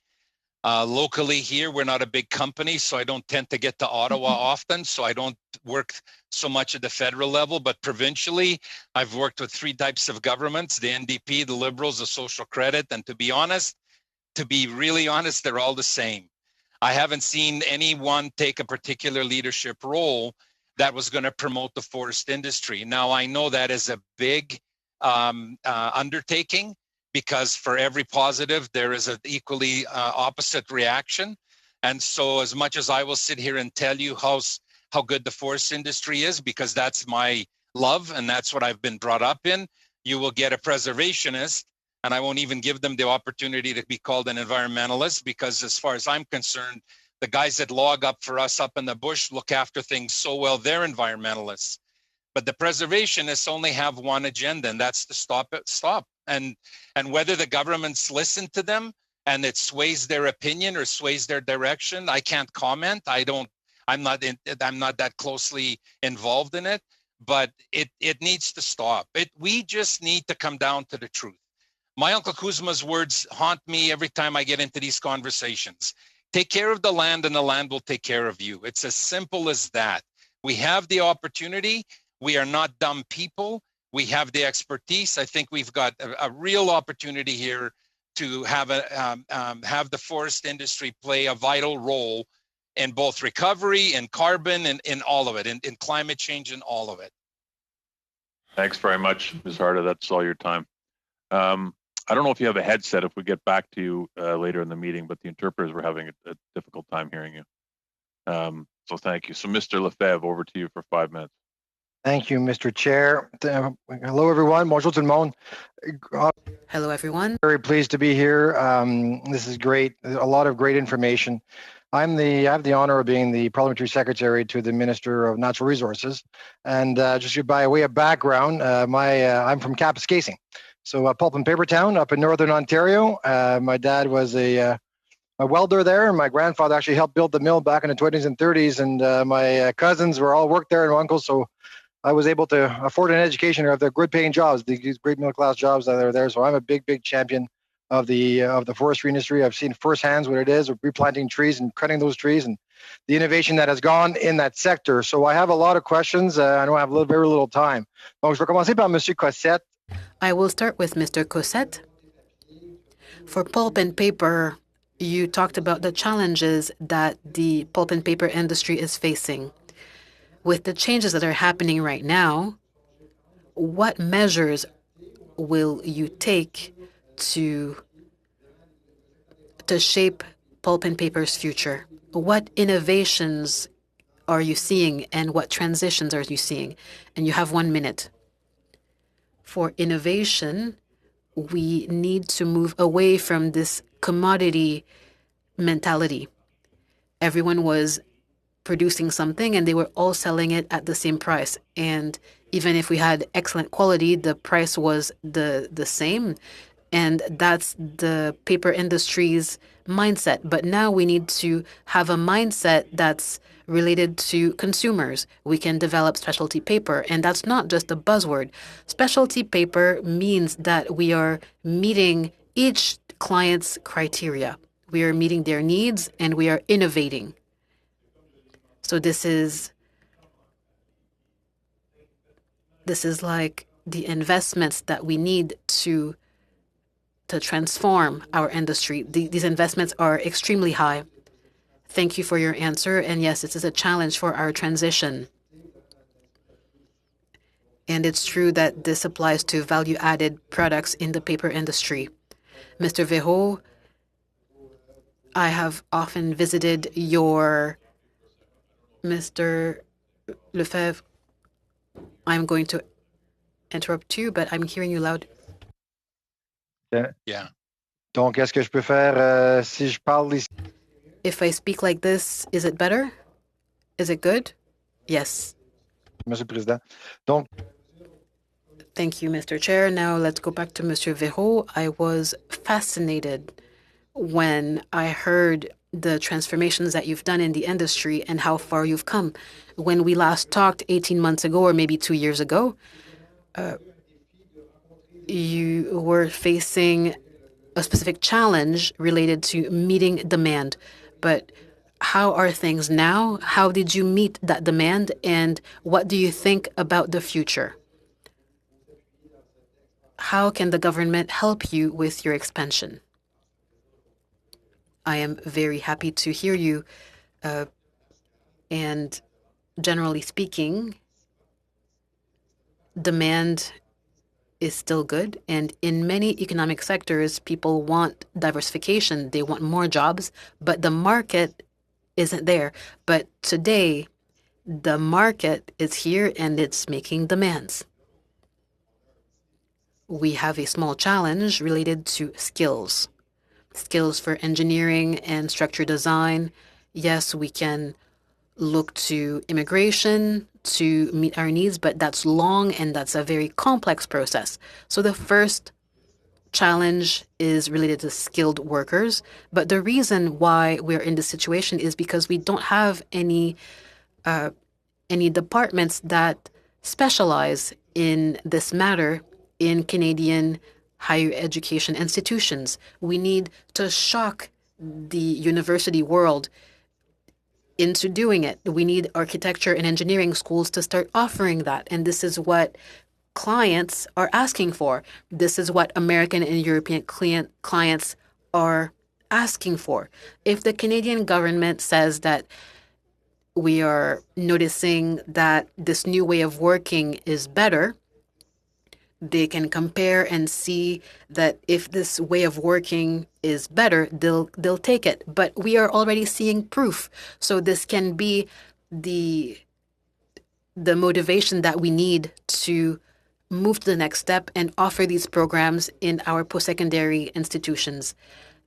Locally here, we're not a big company, so I don't tend to get to Ottawa often, so I don't work so much at the federal level, but provincially, I've worked with three types of governments, the NDP, the Liberals, the Social Credit, and to be really honest, they're all the same. I haven't seen anyone take a particular leadership role that was going to promote the forest industry. Now, I know that is a big undertaking, because for every positive, there is an equally opposite reaction. And so as much as I will sit here and tell you how good the forest industry is, because that's my love and that's what I've been brought up in, you will get a preservationist, and I won't even give them the opportunity to be called an environmentalist, because as far as I'm concerned, the guys that log up for us up in the bush look after things so well, they're environmentalists. But the preservationists only have one agenda, and that's to stop. And whether the governments listen to them and it sways their opinion or sways their direction, I can't comment. I'm not that closely involved in it, but it needs to stop. We just need to come down to the truth. My Uncle Kuzma's words haunt me every time I get into these conversations. Take care of the land and the land will take care of you. It's as simple as that. We have the opportunity. We are not dumb people. We have the expertise. I think we've got a real opportunity here to have the forest industry play a vital role in both recovery and carbon and in all of it, in climate change and all of it. Thanks very much, Ms. Harda. That's all your time. I don't know if you have a headset, if we get back to you later in the meeting, but the interpreters were having a difficult time hearing you. So thank you. So Mr. Lefebvre, over to you for 5 minutes. Thank you, Mr. Chair. Hello, everyone. Bonjour tout le monde. Hello, everyone. Very pleased to be here. This is great. A lot of great information. I have the honor of being the parliamentary secretary to the Minister of Natural Resources. And just by way of background, I'm from Kapuskasing. So a pulp and paper town up in Northern Ontario. My dad was a welder there. My grandfather actually helped build the mill back in the 20s and 30s. And my cousins were all worked there and my uncles. So I was able to afford an education or have the good paying jobs, these great middle class jobs that are there. So I'm a big champion of the forestry industry. I've seen firsthand what it is, of replanting trees and cutting those trees and the innovation that has gone in that sector. So I have a lot of questions. I know I have very little time. Donc, je vais commencer par Monsieur Cossette. I will start with Mr. Cossette. For pulp and paper, you talked about the challenges that the pulp and paper industry is facing. With the changes that are happening right now, what measures will you take to shape pulp and paper's future? What innovations are you seeing and what transitions are you seeing? And you have 1 minute. For innovation, we need to move away from this commodity mentality. Everyone was producing something and they were all selling it at the same price. And even if we had excellent quality, the price was the same. And that's the paper industry's mindset. But now we need to have a mindset that's related to consumers. We can develop specialty paper, and that's not just a buzzword. Specialty paper means that we are meeting each client's criteria. We are meeting their needs, and we are innovating. So this is like the investments that we need to transform our industry. These investments are extremely high. Thank you for your answer. And yes, this is a challenge for our transition. And it's true that this applies to value-added products in the paper industry. Mr. Véro, I have often visited your... Mr. Lefebvre, I'm going to interrupt you, but I'm hearing you loud. Yeah. Donc, est-ce que je peux faire si je parle ici? If I speak like this, is it better? Is it good? Yes. Monsieur le Président. Donc, thank you, Mr. Chair. Now let's go back to Monsieur Véro. I was fascinated when I heard the transformations that you've done in the industry and how far you've come. When we last talked 18 months ago or maybe 2 years ago, you were facing a specific challenge related to meeting demand. But how are things now? How did you meet that demand? And what do you think about the future? How can the government help you with your expansion? I am very happy to hear you. And generally speaking, demand is still good. And in many economic sectors, people want diversification. They want more jobs, but the market isn't there. But today, the market is here and it's making demands. We have a small challenge related to skills. Skills for engineering and structure design. Yes, we can look to immigration to meet our needs, but that's long and that's a very complex process. So the first challenge is related to skilled workers. But the reason why we're in this situation is because we don't have any departments that specialize in this matter in Canadian higher education institutions. We need to shock the university world into doing it. We need architecture and engineering schools to start offering that. And this is what clients are asking for. This is what American and European clients are asking for. If the Canadian government says that we are noticing that this new way of working is better, they can compare and see that if this way of working is better, they'll take it. But we are already seeing proof. So this can be the motivation that we need to move to the next step and offer these programs in our post-secondary institutions.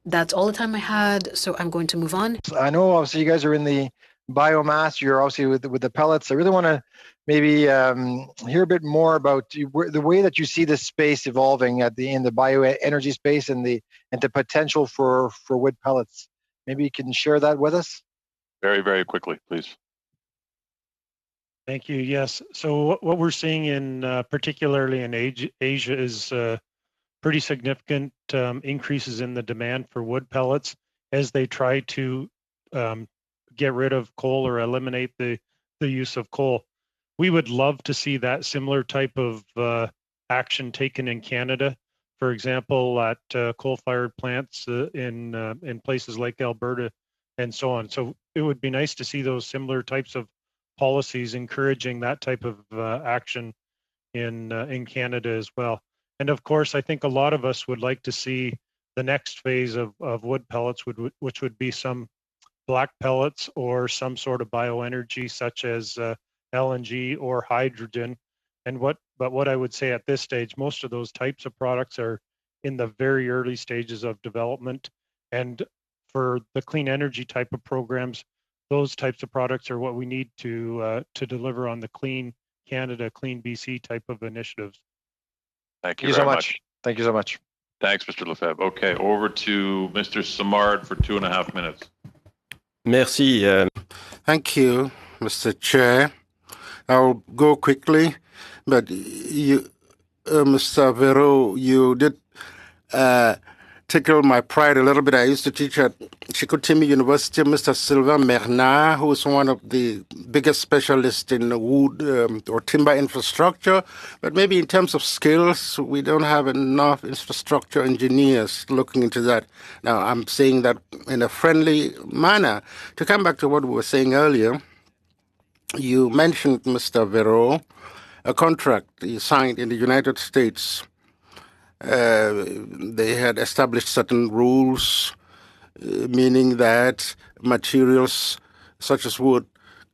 That's all the time I had, so I'm going to move on. I know obviously you guys are in the biomass, you're obviously with the pellets. I really want to maybe hear a bit more about the way that you see this space evolving in the bioenergy space and the potential for wood pellets. Maybe you can share that with us? Very, very quickly, please. Thank you. Yes. So what we're seeing in particularly in Asia is pretty significant increases in the demand for wood pellets as they try to get rid of coal or eliminate the use of coal. We would love to see that similar type of action taken in Canada, for example, at coal-fired plants in places like Alberta and so on. So it would be nice to see those similar types of policies encouraging that type of action in Canada as well. And of course, I think a lot of us would like to see the next phase of wood pellets, which would be some black pellets or some sort of bioenergy such as LNG or hydrogen. But what I would say at this stage, most of those types of products are in the very early stages of development. And for the clean energy type of programs, those types of products are what we need to deliver on the Clean Canada, Clean BC type of initiatives. Thank you very much. Thank you so much. Thanks, Mr. Lefebvre. Okay, over to Mr. Simard for 2.5 minutes. Merci. Thank you, Mr. Chair. I'll go quickly, but you, Mr. Vero, you did tickle my pride a little bit. I used to teach at Chicoutimi University. Mr. Sylvain Bernard, who is one of the biggest specialists in wood or timber infrastructure. But maybe in terms of skills, we don't have enough infrastructure engineers looking into that. Now, I'm saying that in a friendly manner. To come back to what we were saying earlier, you mentioned, Mr. Vero, a contract you signed in the United States. They had established certain rules, meaning that materials such as wood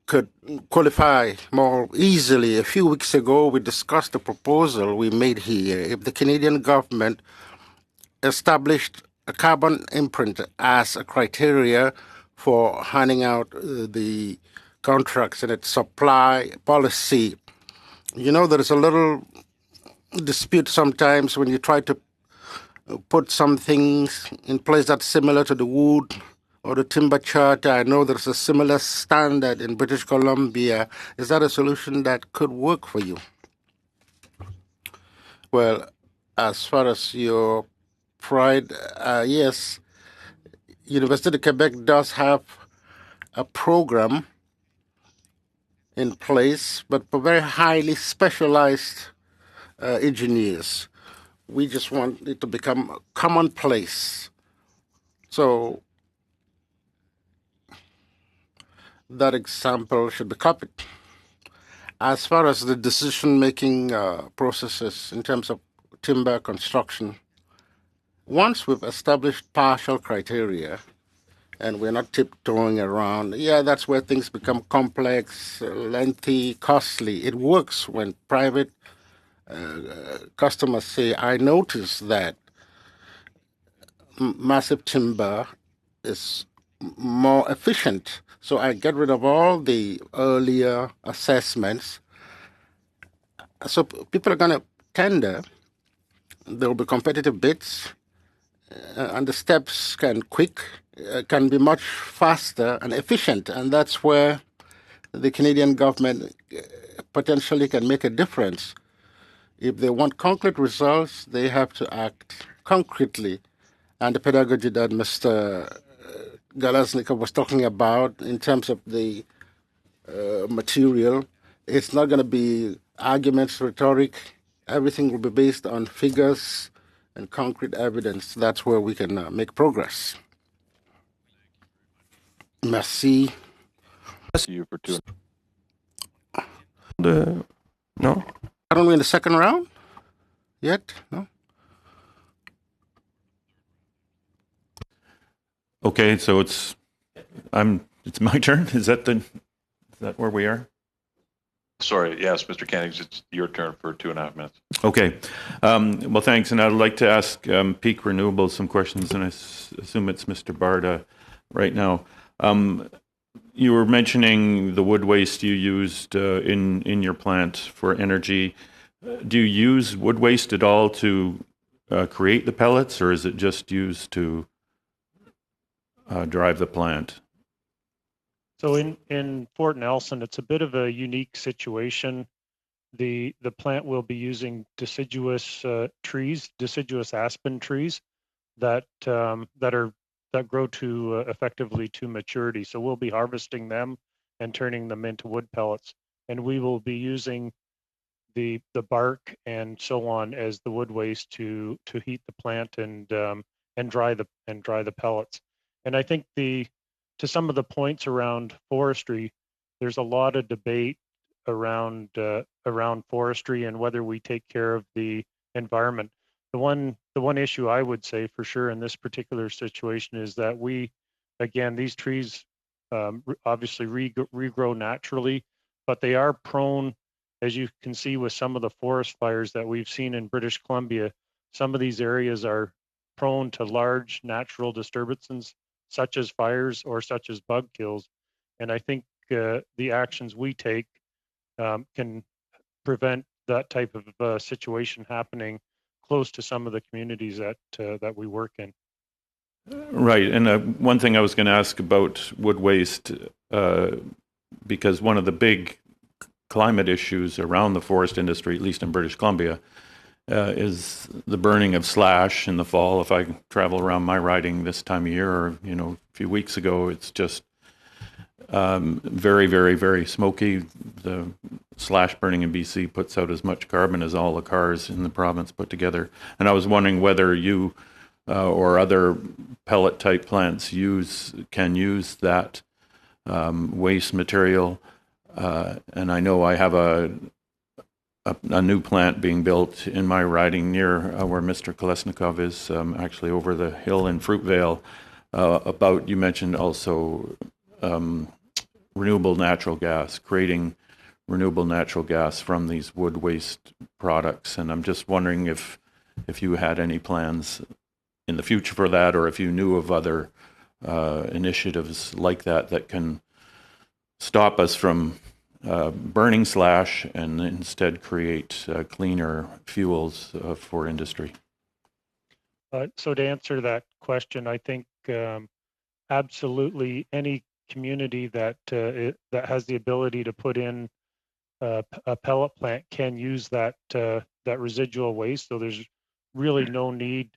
could qualify more easily. A few weeks ago, we discussed a proposal we made here. If the Canadian government established a carbon imprint as a criteria for handing out the contracts in its supply policy, you know, there is a little dispute sometimes when you try to put some things in place that's similar to the wood or the timber charter. I know there's a similar standard in British Columbia. Is that a solution that could work for you? Well, as far as your pride, yes, University of Quebec does have a program in place, but for very highly specialized engineers. We just want it to become commonplace. So that example should be copied. As far as the decision-making processes in terms of timber construction, once we've established partial criteria and we're not tiptoeing around, yeah, that's where things become complex, lengthy, costly. It works when private customers say, I notice that massive timber is more efficient. So I get rid of all the earlier assessments. So people are going to tender. There will be competitive bids, and the steps can be much faster and efficient. And that's where the Canadian government potentially can make a difference. If they want concrete results, they have to act concretely. And the pedagogy that Mr. Galaznikov was talking about in terms of the material, it's not going to be arguments, rhetoric. Everything will be based on figures and concrete evidence. That's where we can make progress. Merci. You for two. No? Are we in the second round? yet? No? Okay, so it's my turn. Is that where we are? Sorry, yes, Mr. Kennings, it's your turn for 2.5 minutes. Okay. Well, thanks. And I'd like to ask Peak Renewables some questions, and I assume it's Mr. Barda right now. You were mentioning the wood waste you used in your plant for energy. Do you use wood waste at all to create the pellets, or is it just used to drive the plant? So in Fort Nelson, it's a bit of a unique situation. The plant will be using deciduous trees, deciduous aspen trees that grow to effectively to maturity. So we'll be harvesting them and turning them into wood pellets, and we will be using the bark and so on as the wood waste to heat the plant and dry the pellets. And I think to some of the points around forestry, there's a lot of debate around forestry and whether we take care of the environment. The one issue I would say for sure in this particular situation is that these trees obviously regrow naturally, but they are prone, as you can see with some of the forest fires that we've seen in British Columbia. Some of these areas are prone to large natural disturbances, such as fires or such as bug kills. And I think the actions we take can prevent that type of situation happening close to some of the communities that we work in. Right. And one thing I was going to ask about wood waste, because one of the big climate issues around the forest industry, at least in British Columbia, is the burning of slash in the fall. If I travel around my riding this time of year, or a few weeks ago, it's just very, very, very smoky. The slash burning in BC puts out as much carbon as all the cars in the province put together. And I was wondering whether you or other pellet type plants can use that waste material. And I know I have a new plant being built in my riding near where Mr. Kolesnikov is, actually over the hill in Fruitvale. You mentioned also renewable natural gas, creating renewable natural gas from these wood waste products. And I'm just wondering if you had any plans in the future for that, or if you knew of other initiatives like that can stop us from burning slash and instead create cleaner fuels for industry. So to answer that question, I think absolutely any community that has the ability to put in a pellet plant can use that residual waste. So there's really no need,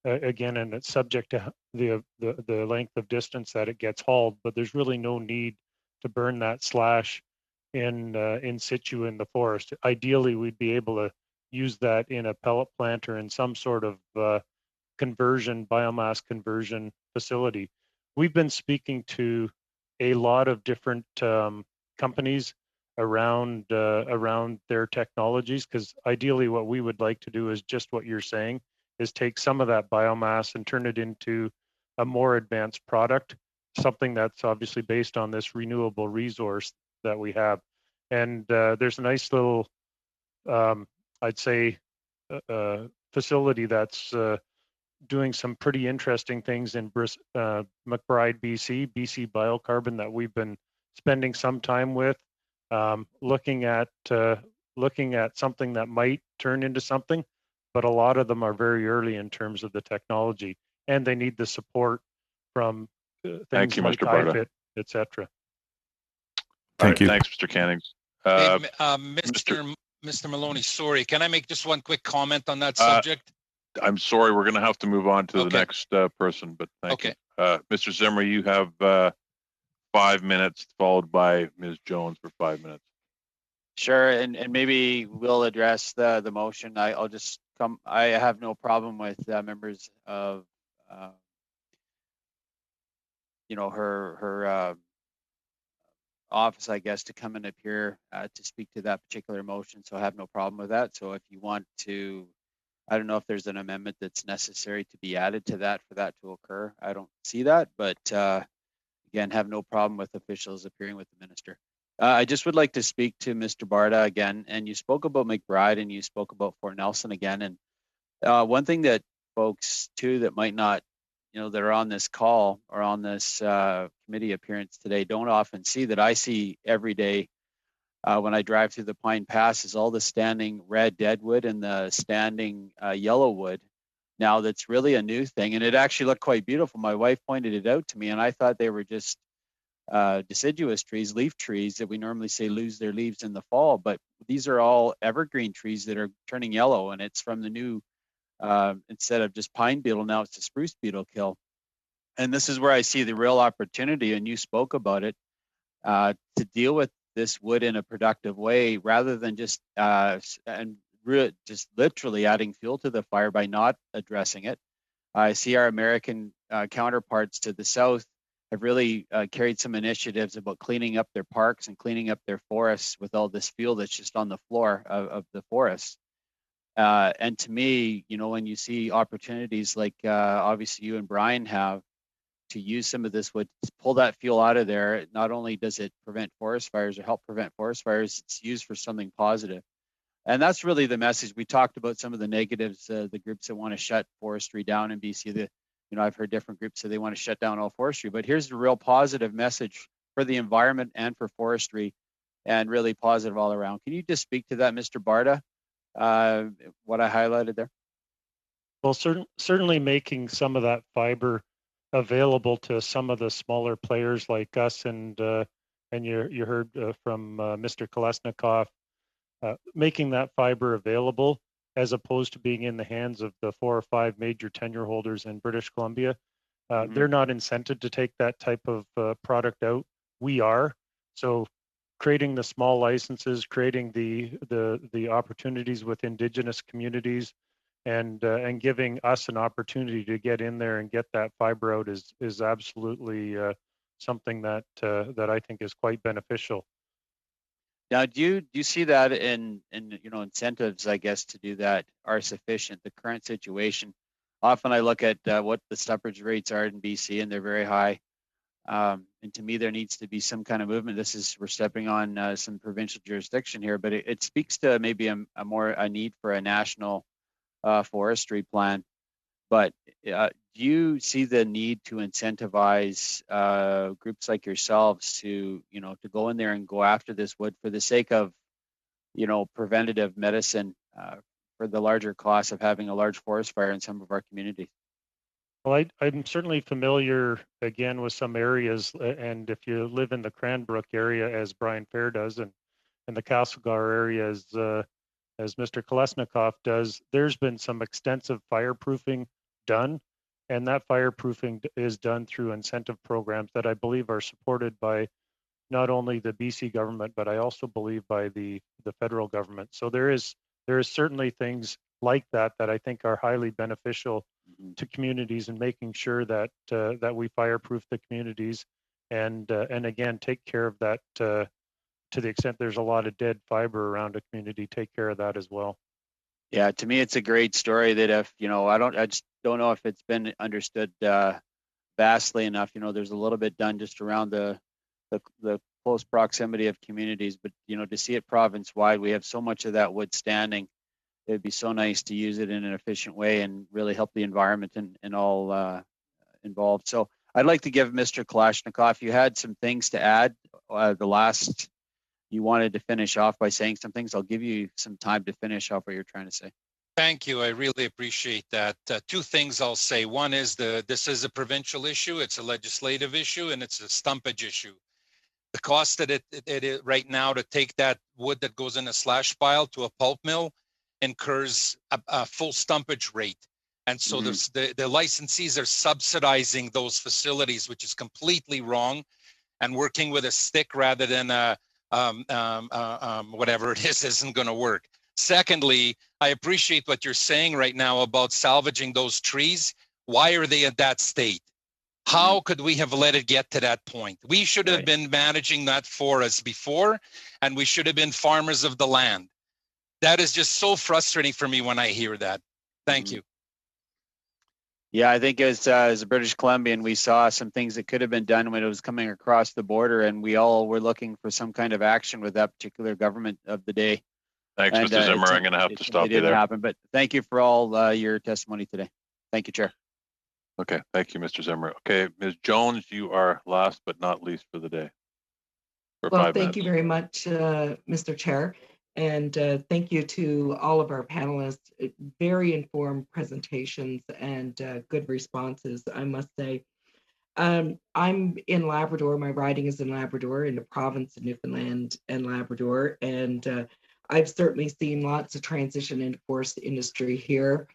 again, and it's subject to the length of distance that it gets hauled, but there's really no need to burn that slash in situ in the forest. Ideally, we'd be able to use that in a pellet plant or in some sort of biomass conversion facility. We've been speaking to a lot of different companies around their technologies, because ideally what we would like to do is just what you're saying, is take some of that biomass and turn it into a more advanced product, something that's obviously based on this renewable resource that we have. And there's a nice little, I'd say, facility that's doing some pretty interesting things in McBride, BC Biocarbon, that we've been spending some time with, looking at something that might turn into something, but a lot of them are very early in terms of the technology, and they need the support from things like IFIT, etc. Thank you. Thanks, Mr. Cannings. Mr. Maloney, sorry, can I make just one quick comment on that subject? I'm sorry, we're going to have to move on to the next person, but thank you. Mr. Zimmer, you have 5 minutes, followed by Ms. Jones for 5 minutes. Sure, and maybe we'll address the motion. I'll just come. I have no problem with members of, her office, I guess, to come and appear to speak to that particular motion. So I have no problem with that. So if you want to I don't know if there's an amendment that's necessary to be added to that for that to occur. I don't see that, but again, have no problem with officials appearing with the minister. I just would like to speak to Mr. Barta again, and you spoke about McBride and you spoke about Fort Nelson again. And one thing that folks too that might not, that are on this call or on this committee appearance today don't often see that I see every day when I drive through the Pine Pass is all the standing red deadwood and the standing yellow wood. Now that's really a new thing, and it actually looked quite beautiful. My wife pointed it out to me, and I thought they were just deciduous trees, leaf trees that we normally say lose their leaves in the fall, but these are all evergreen trees that are turning yellow, and it's from the new, instead of just pine beetle, now it's a spruce beetle kill. And this is where I see the real opportunity, and you spoke about it, to deal with this wood in a productive way rather than just just literally adding fuel to the fire by not addressing it. I see our American counterparts to the south have really carried some initiatives about cleaning up their parks and cleaning up their forests with all this fuel that's just on the floor of the forest. And to me, when you see opportunities like obviously you and Brian have to use some of this wood, to pull that fuel out of there, not only does it prevent forest fires or help prevent forest fires, it's used for something positive. And that's really the message. We talked about some of the negatives, the groups that want to shut forestry down in BC. I've heard different groups say they want to shut down all forestry, but here's the real positive message for the environment and for forestry, and really positive all around. Can you just speak to that, Mr. Barta, what I highlighted there? Well, certainly making some of that fiber available to some of the smaller players like us, and you heard from Mr. Kolesnikoff, making that fiber available as opposed to being in the hands of the 4 or 5 major tenure holders in British Columbia. They're not incented to take that type of product out. We are. So creating the small licenses, creating the opportunities with Indigenous communities, and giving us an opportunity to get in there and get that fiber out is absolutely something that I think is quite beneficial. Now, do you see that in incentives, I guess, to do that are sufficient? The current situation, often I look at what the stumpage rates are in BC, and they're very high. And to me, there needs to be some kind of movement. We're stepping on some provincial jurisdiction here, but it speaks to maybe a need for a national forestry plan. But do you see the need to incentivize groups like yourselves to go in there and go after this wood for the sake of, preventative medicine for the larger cost of having a large forest fire in some of our communities? Well, I'm certainly familiar, again, with some areas, and if you live in the Cranbrook area, as Brian Fair does, and the Castlegar area, as Mr. Kolesnikoff does, there's been some extensive fireproofing done, and that fireproofing is done through incentive programs that I believe are supported by not only the BC government, but I also believe by the federal government. So there is certainly things like that I think are highly beneficial to communities, and making sure that that we fireproof the communities, and again take care of that to the extent there's a lot of dead fiber around a community, take care of that as well. Yeah, to me, it's a great story that if, I just don't know if it's been understood vastly enough. There's a little bit done just around the close proximity of communities, but, to see it province-wide, we have so much of that wood standing. It'd be so nice to use it in an efficient way and really help the environment and all involved. So I'd like to give Mr. Kolesnikoff, you had some things to add. You wanted to finish off by saying some things. I'll give you some time to finish off what you're trying to say. Thank you. I really appreciate that. 2 things I'll say. One is this is a provincial issue, it's a legislative issue, and it's a stumpage issue. The cost that it is right now to take that wood that goes in a slash pile to a pulp mill incurs a full stumpage rate. And so the licensees are subsidizing those facilities, which is completely wrong, and working with a stick rather than whatever it is isn't going to work. Secondly, I appreciate what you're saying right now about salvaging those trees. Why are they at that state? How could we have let it get to that point? We should have been managing that for us before, and we should have been farmers of the land. That is just so frustrating for me when I hear that. Thank you. Yeah, I think as a British Columbian, we saw some things that could have been done when it was coming across the border, and we all were looking for some kind of action with that particular government of the day. Thanks, And, Mr. Zimmer. I'm going to have to stop it you didn't there. happen, but thank you for all your testimony today. Thank you, Chair. Okay, thank you, Mr. Zimmer. Okay, Ms. Jones, you are last but not least for the day. Well, thank you very much, Mr. Chair. And thank you to all of our panelists. Very informed presentations and good responses, I must say. I'm in Labrador. My riding is in Labrador, in the province of Newfoundland and Labrador. And I've certainly seen lots of transition into forest industry here.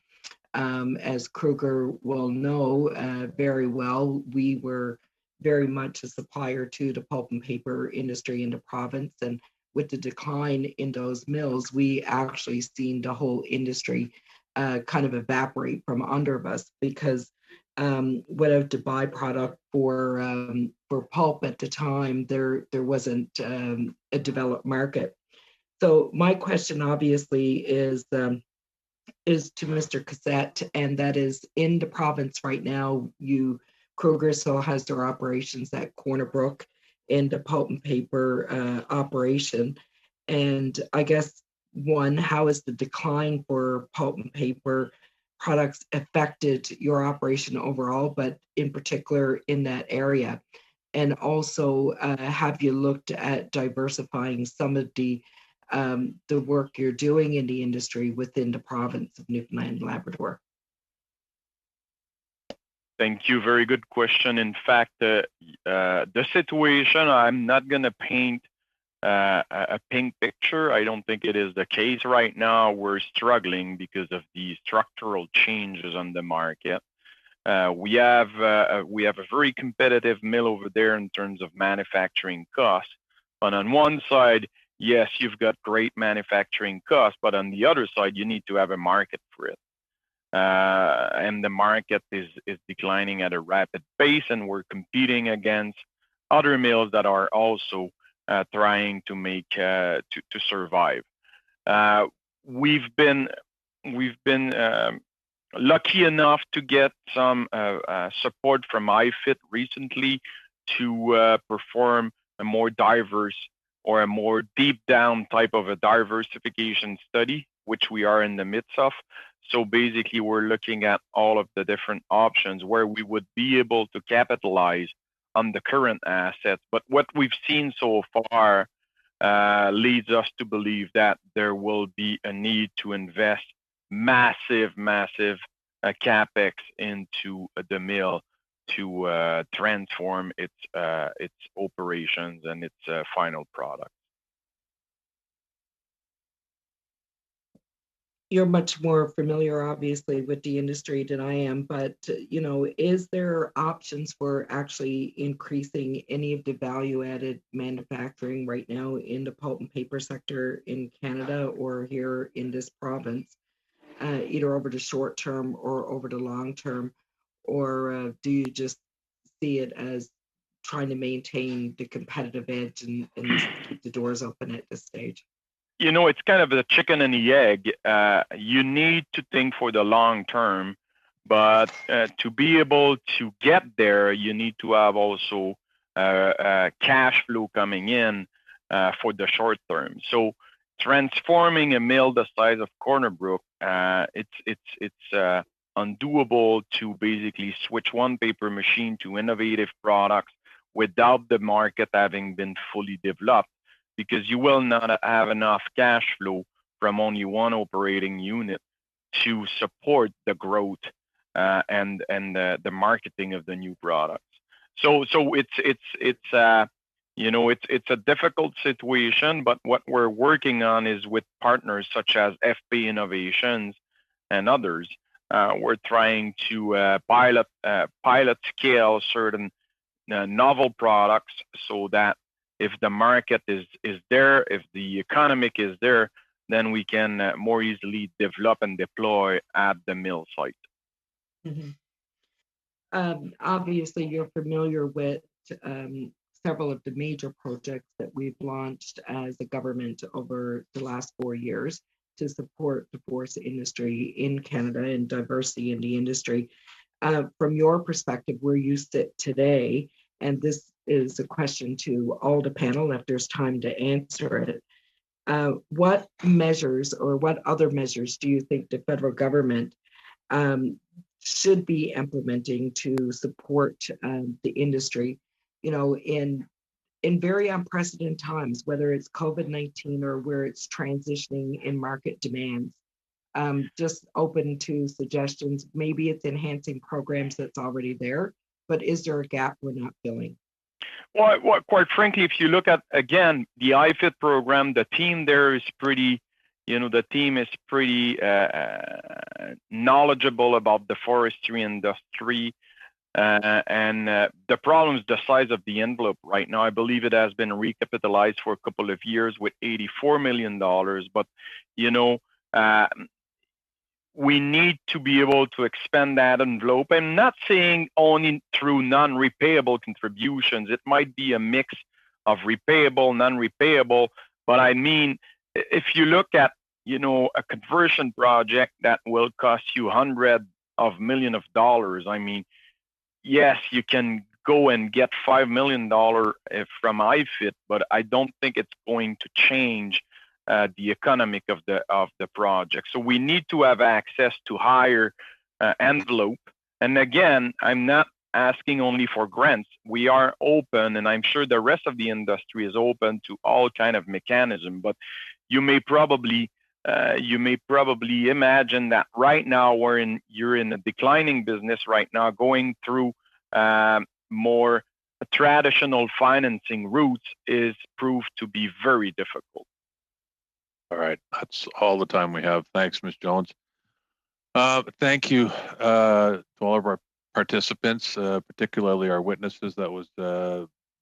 As Kruger will know very well, we were very much a supplier to the pulp and paper industry in the province. And with the decline in those mills, we actually seen the whole industry kind of evaporate from under us, because without the byproduct for pulp at the time, there wasn't a developed market. So my question obviously is to Mr. Cassette, and that is, in the province right now, Kruger still has their operations at Corner Brook in the pulp and paper operation. And I guess, one, how has the decline for pulp and paper products affected your operation overall, but in particular in that area? And also, have you looked at diversifying some of the work you're doing in the industry within the province of Newfoundland and Labrador? Thank you. Very good question. In fact, the situation, I'm not going to paint a pink picture. I don't think it is the case right now. We're struggling because of the structural changes on the market. We have a very competitive mill over there in terms of manufacturing costs. But on one side, yes, you've got great manufacturing costs, but on the other side, you need to have a market for it. And the market is declining at a rapid pace, and we're competing against other mills that are also trying to make to survive. We've been lucky enough to get some support from IFIT recently to perform a more diverse or a more deep down type of a diversification study, which we are in the midst of. So basically, we're looking at all of the different options where we would be able to capitalize on the current assets. But what we've seen so far leads us to believe that there will be a need to invest massive capex into the mill to transform its operations and its final product. You're much more familiar, obviously, with the industry than I am, but is there options for actually increasing any of the value-added manufacturing right now in the pulp and paper sector in Canada or here in this province, either over the short term or over the long term, or do you just see it as trying to maintain the competitive edge and keep the doors open at this stage? It's kind of the chicken and the egg. You need to think for the long term, but to be able to get there, you need to have also cash flow coming in for the short term. So transforming a mill the size of Corner Brook, it's undoable to basically switch one paper machine to innovative products without the market having been fully developed, because you will not have enough cash flow from only one operating unit to support the growth and the marketing of the new products. So it's a difficult situation, but what we're working on is with partners such as FP Innovations and others. We're trying to pilot scale certain novel products so that if the market is there, if the economic is there, then we can more easily develop and deploy at the mill site. Mm-hmm. Obviously, you're familiar with several of the major projects that we've launched as a government over the last 4 years to support the forest industry in Canada and diversity in the industry. From your perspective, where you sit today, and this is a question to all the panel if there's time to answer it, what measures or what other measures do you think the federal government should be implementing to support the industry, in very unprecedented times, whether it's COVID-19 or where it's transitioning in market demands? Just open to suggestions. Maybe it's enhancing programs that's already there, but is there a gap we're not filling? Well, quite frankly, if you look at, again, the IFIT program, the team there is pretty, the team is pretty knowledgeable about the forestry industry. And the problem is the size of the envelope right now. I believe it has been recapitalized for a couple of years with $84 million. But, we need to be able to expand that envelope. I'm not saying only through non-repayable contributions. It might be a mix of repayable, non-repayable. But I mean, if you look at, a conversion project that will cost you hundreds of millions of dollars, I mean, yes, you can go and get $5 million from IFIT, but I don't think it's going to change the economic of the project. So we need to have access to higher envelope. And again, I'm not asking only for grants. We are open, and I'm sure the rest of the industry is open to all kind of mechanism. But you may probably imagine that right now you're in a declining business right now, going through more traditional financing routes is proved to be very difficult. All right, that's all the time we have. Thanks, Ms. Jones. Thank you to all of our participants, particularly our witnesses. That was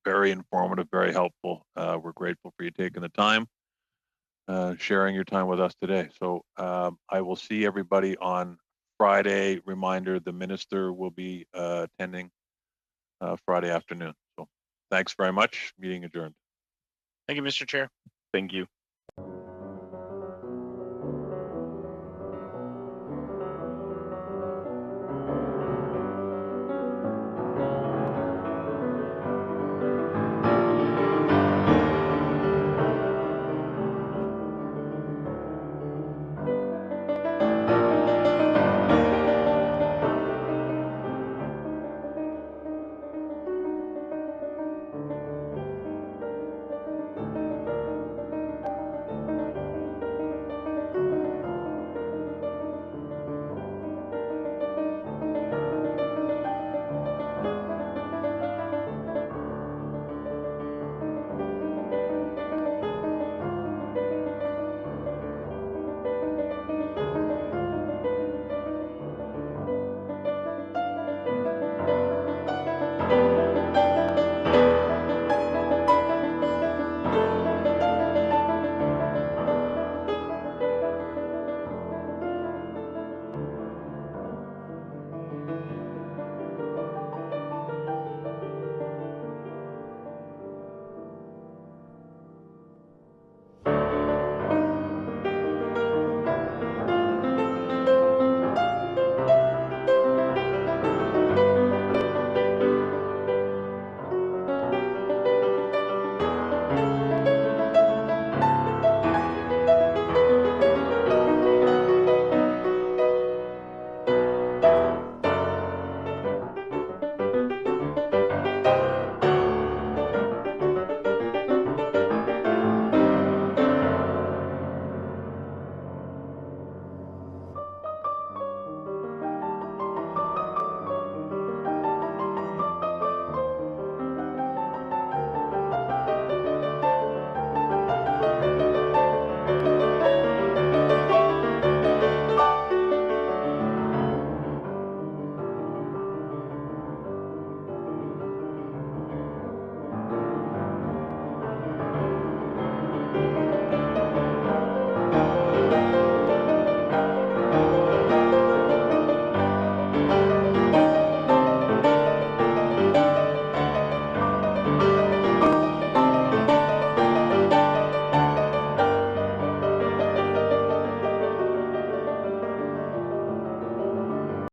very informative, very helpful. We're grateful for you taking the time, sharing your time with us today. So I will see everybody on Friday. Reminder, the minister will be attending Friday afternoon. So thanks very much. Meeting adjourned. Thank you, Mr. Chair. Thank you.